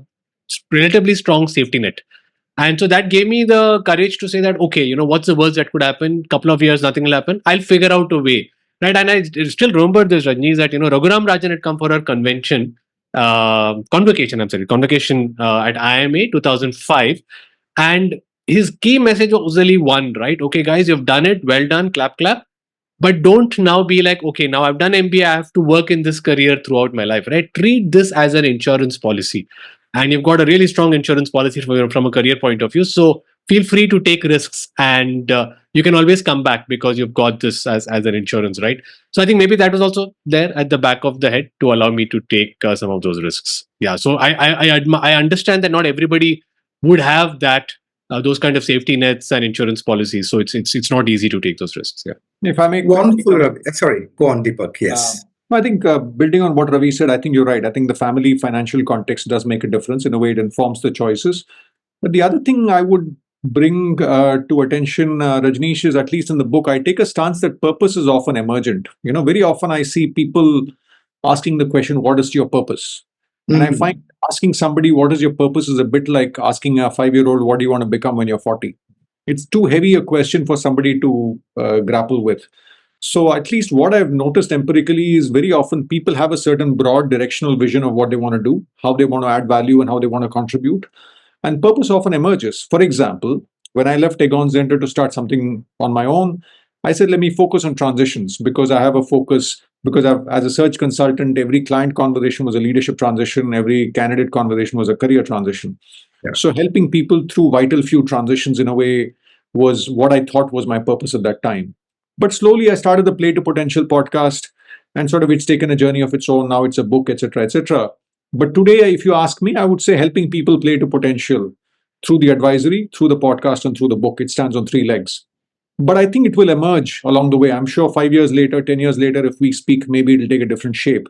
relatively strong safety net. And so that gave me the courage to say that, okay, what's the worst that could happen? Couple of years, nothing will happen. I'll figure out a way. Right. And I still remember this, Rajni, that, Raghuram Rajan had come for her convocation at IMA 2005. And his key message was only one, right? Okay, guys, you've done it. Well done. Clap, clap. But don't now be like, okay, now I've done MBA, I have to work in this career throughout my life, right? Treat this as an insurance policy. And you've got a really strong insurance policy from a career point of view. So feel free to take risks and you can always come back because you've got this as an insurance, right? So I think maybe that was also there at the back of the head to allow me to take some of those risks. Yeah. So I understand that not everybody would have that those kind of safety nets and insurance policies. So it's not easy to take those risks. Yeah. If I may, Wonderful, Ravi. Sorry, go on, Deepak. Yes. I think building on what Ravi said, I think you're right. I think the family financial context does make a difference. In a way, it informs the choices. But the other thing I would bring to attention, Rajneesh, is at least in the book, I take a stance that purpose is often emergent. Very often I see people asking the question, what is your purpose? And I find asking somebody, what is your purpose, is a bit like asking a 5-year-old, what do you want to become when you're 40? It's too heavy a question for somebody to grapple with. So at least what I've noticed empirically is very often people have a certain broad directional vision of what they want to do, how they want to add value and how they want to contribute. And purpose often emerges. For example, when I left Aegon Zenter to start something on my own, I said, let me focus on transitions because I have a focus, because as a search consultant, every client conversation was a leadership transition, every candidate conversation was a career transition. Yeah. So helping people through vital few transitions in a way was what I thought was my purpose at that time. But slowly I started the Play to Potential podcast and sort of it's taken a journey of its own. Now it's a book, etc., etc. But today, if you ask me, I would say helping people play to potential through the advisory, through the podcast, and through the book. It stands on 3 legs. But I think it will emerge along the way. I'm sure 5 years later, 10 years later, if we speak, maybe it'll take a different shape.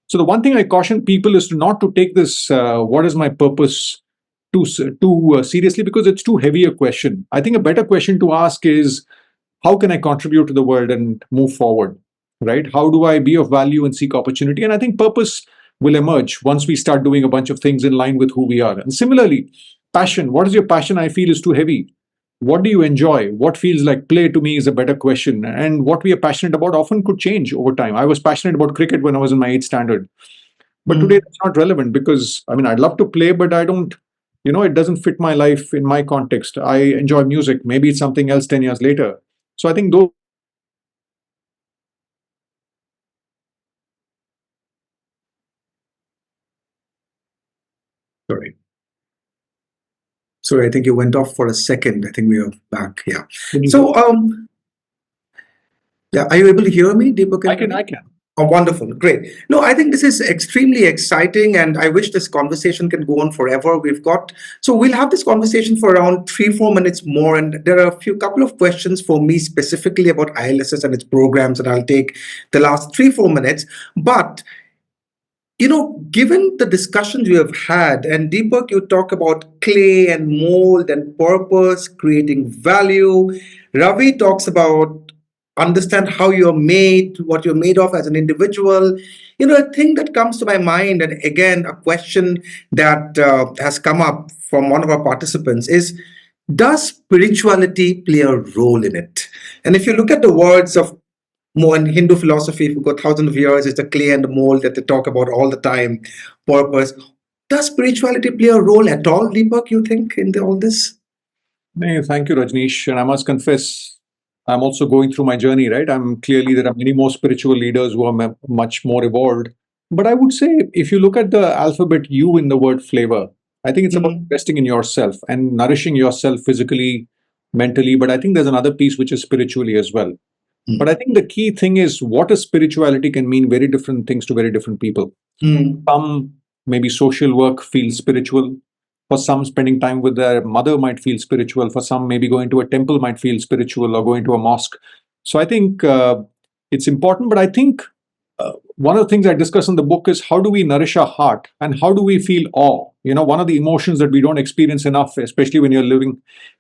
So the one thing I caution people is to not to take this, what is my purpose, too seriously, because it's too heavy a question. I think a better question to ask is, how can I contribute to the world and move forward, right? How do I be of value and seek opportunity? And I think purpose will emerge once we start doing a bunch of things in line with who we are. And similarly, passion. What is your passion? I feel is too heavy. What do you enjoy? What feels like play to me is a better question. And what we are passionate about often could change over time. I was passionate about cricket when I was in my 8th standard. But today that's not relevant because, I'd love to play, but I don't, it doesn't fit my life in my context. I enjoy music. Maybe it's something else 10 years later. So I think those. Sorry, I think you went off for a second. I think we are back. Yeah. So, yeah, are you able to hear me, Deepak? I can. Oh, wonderful. Great. No, I think this is extremely exciting, and I wish this conversation can go on forever. We'll have this conversation for around 3-4 minutes more, and there are a couple of questions for me specifically about ILSS and its programs, and I'll take the last 3-4 minutes. But given the discussions you have had, and Deepak, you talk about clay and mold and purpose, creating value. Ravi talks about understand how you're made, what you're made of as an individual. A thing that comes to my mind, and again, a question that has come up from one of our participants is, does spirituality play a role in it? And if you look at the words of more in Hindu philosophy, for thousands of years, it's the clay and the mold that they talk about all the time, purpose. Does spirituality play a role at all, Deepak, you think, in all this? No, thank you, Rajneesh. And I must confess, I'm also going through my journey, right? There are many more spiritual leaders who are much more evolved. But I would say, if you look at the alphabet U in the word flavor, I think it's about investing in yourself and nourishing yourself physically, mentally. But I think there's another piece which is spiritually as well. But I think the key thing is what is spirituality can mean very different things to very different people. Some maybe social work feels spiritual. For some, spending time with their mother might feel spiritual. For some, maybe going to a temple might feel spiritual, or going to a mosque. So I think it's important. But I think one of the things I discuss in the book is how do we nourish our heart and how do we feel awe? One of the emotions that we don't experience enough, especially when you're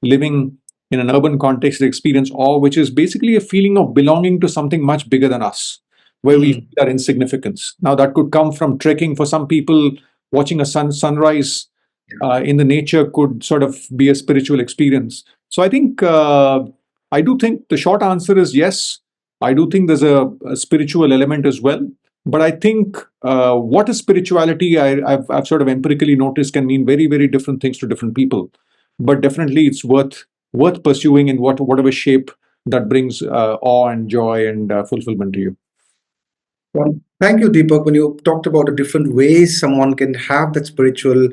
living in an urban context, experience awe, which is basically a feeling of belonging to something much bigger than us, where we feel our insignificance. Now, that could come from trekking. For some people, watching a sunrise in the nature could sort of be a spiritual experience. So I think, I do think the short answer is yes. I do think there's a spiritual element as well. But I think what is spirituality, I've sort of empirically noticed can mean very, very different things to different people. But definitely it's worth pursuing in whatever shape that brings awe and joy and fulfillment to you. Well, thank you, Deepak. When you talked about the different ways someone can have that spiritual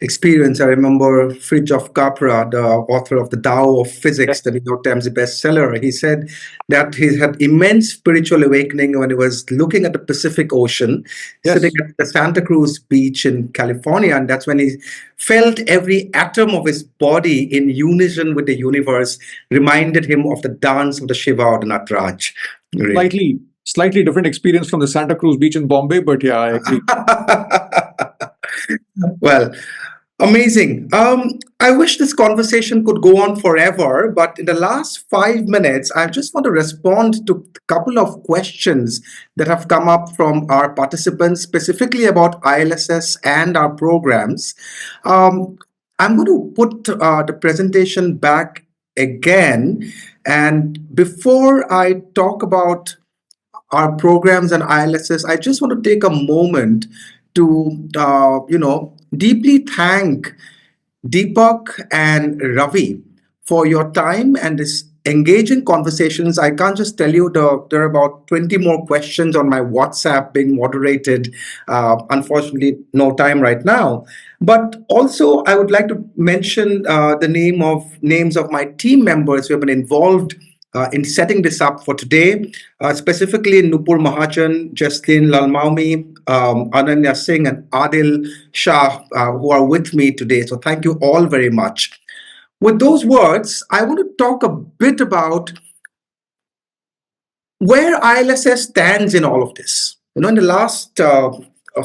experience, I remember Fritjof Capra, the author of The Tao of Physics, the New York Times bestseller. He said that he had immense spiritual awakening when he was looking at the Pacific Ocean, sitting at the Santa Cruz beach in California, and that's when he felt every atom of his body in unison with the universe, reminded him of the dance of the Shiva or the Nataraj. Really. Slightly different experience from the Santa Cruz beach in Bombay, but yeah, I agree. Well, amazing. I wish this conversation could go on forever, but in the last 5 minutes, I just want to respond to a couple of questions that have come up from our participants, specifically about ILSS and our programs. I'm going to put the presentation back again. And before I talk about our programs and ILSS, I just want to take a moment to, deeply thank Deepak and Ravi for your time and this engaging conversations. I can't just tell you there are about 20 more questions on my WhatsApp being moderated. Unfortunately, no time right now. But also, I would like to mention the names of my team members who have been involved in setting this up for today, specifically Nupur Mahajan, Jaslin Lalmaumi, Ananya Singh, and Adil Shah, who are with me today. So thank you all very much. With those words, I want to talk a bit about where ILSS stands in all of this. In the last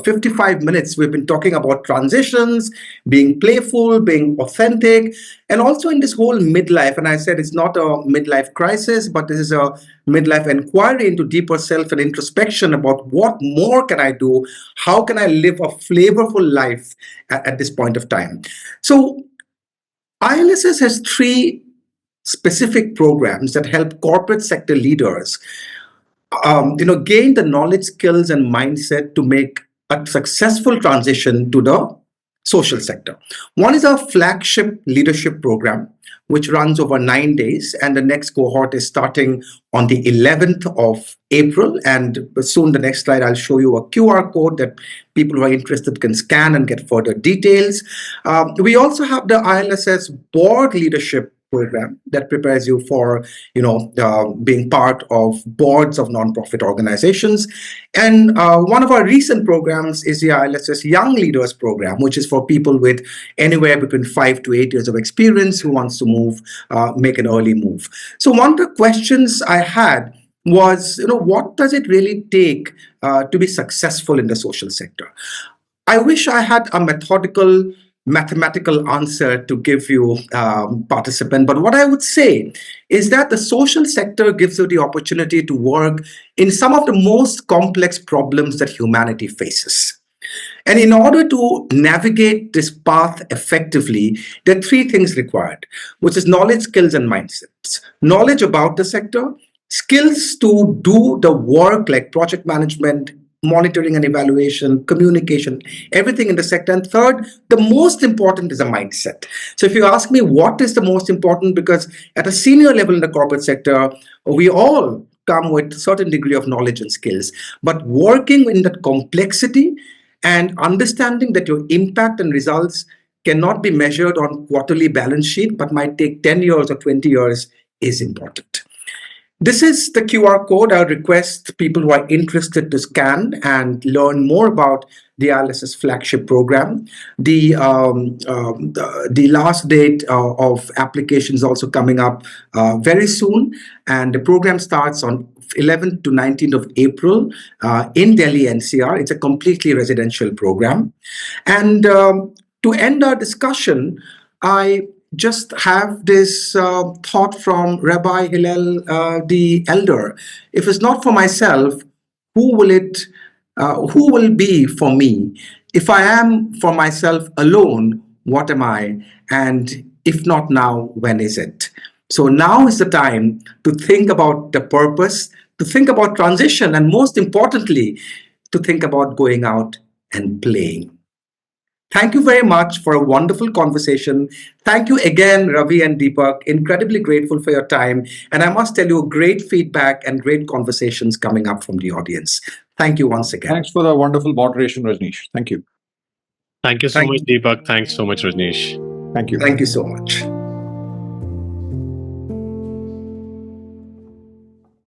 55 minutes, we've been talking about transitions, being playful, being authentic, and also in this whole midlife. And I said it's not a midlife crisis, but this is a midlife inquiry into deeper self and introspection about what more can I do? How can I live a flavorful life at this point of time? So ILSS has 3 specific programs that help corporate sector leaders gain the knowledge, skills, and mindset to make a successful transition to the social sector. One is our flagship leadership program, which runs over 9 days, and the next cohort is starting on the 11th of April. And soon, the next slide, I'll show you a QR code that people who are interested can scan and get further details. We also have the ILSS board leadership program that prepares you for, being part of boards of nonprofit organizations. And one of our recent programs is the ILSS Young Leaders Program, which is for people with anywhere between 5 to 8 years of experience who wants to make an early move. So one of the questions I had was, what does it really take to be successful in the social sector? I wish I had a mathematical answer to give you, participant. But what I would say is that the social sector gives you the opportunity to work in some of the most complex problems that humanity faces. And in order to navigate this path effectively, there are 3 things required, which is knowledge, skills, and mindsets. Knowledge about the sector, skills to do the work like project management, monitoring and evaluation, communication, everything in the sector. And third, the most important is a mindset. So if you ask me what is the most important, because at a senior level in the corporate sector, we all come with a certain degree of knowledge and skills, but working in that complexity and understanding that your impact and results cannot be measured on quarterly balance sheet, but might take 10 years or 20 years is important. This is the QR code. I would request people who are interested to scan and learn more about the ILSS flagship program. The last date of applications also coming up very soon, and the program starts on 11th to 19th of April in Delhi NCR. It's a completely residential program. And to end our discussion, I just have this thought from Rabbi Hillel the Elder. If it's not for myself, who will be for me? If I am for myself alone, what am I? And if not now, when is it? So now is the time to think about the purpose, to think about transition, and most importantly, to think about going out and playing. Thank you very much for a wonderful conversation. Thank you again, Ravi and Deepak. Incredibly grateful for your time. And I must tell you, great feedback and great conversations coming up from the audience. Thank you once again. Thanks for the wonderful moderation, Rajneesh. Thank you. Thank you so much, Deepak. Thanks so much, Rajneesh. Thank you. Thank you so much.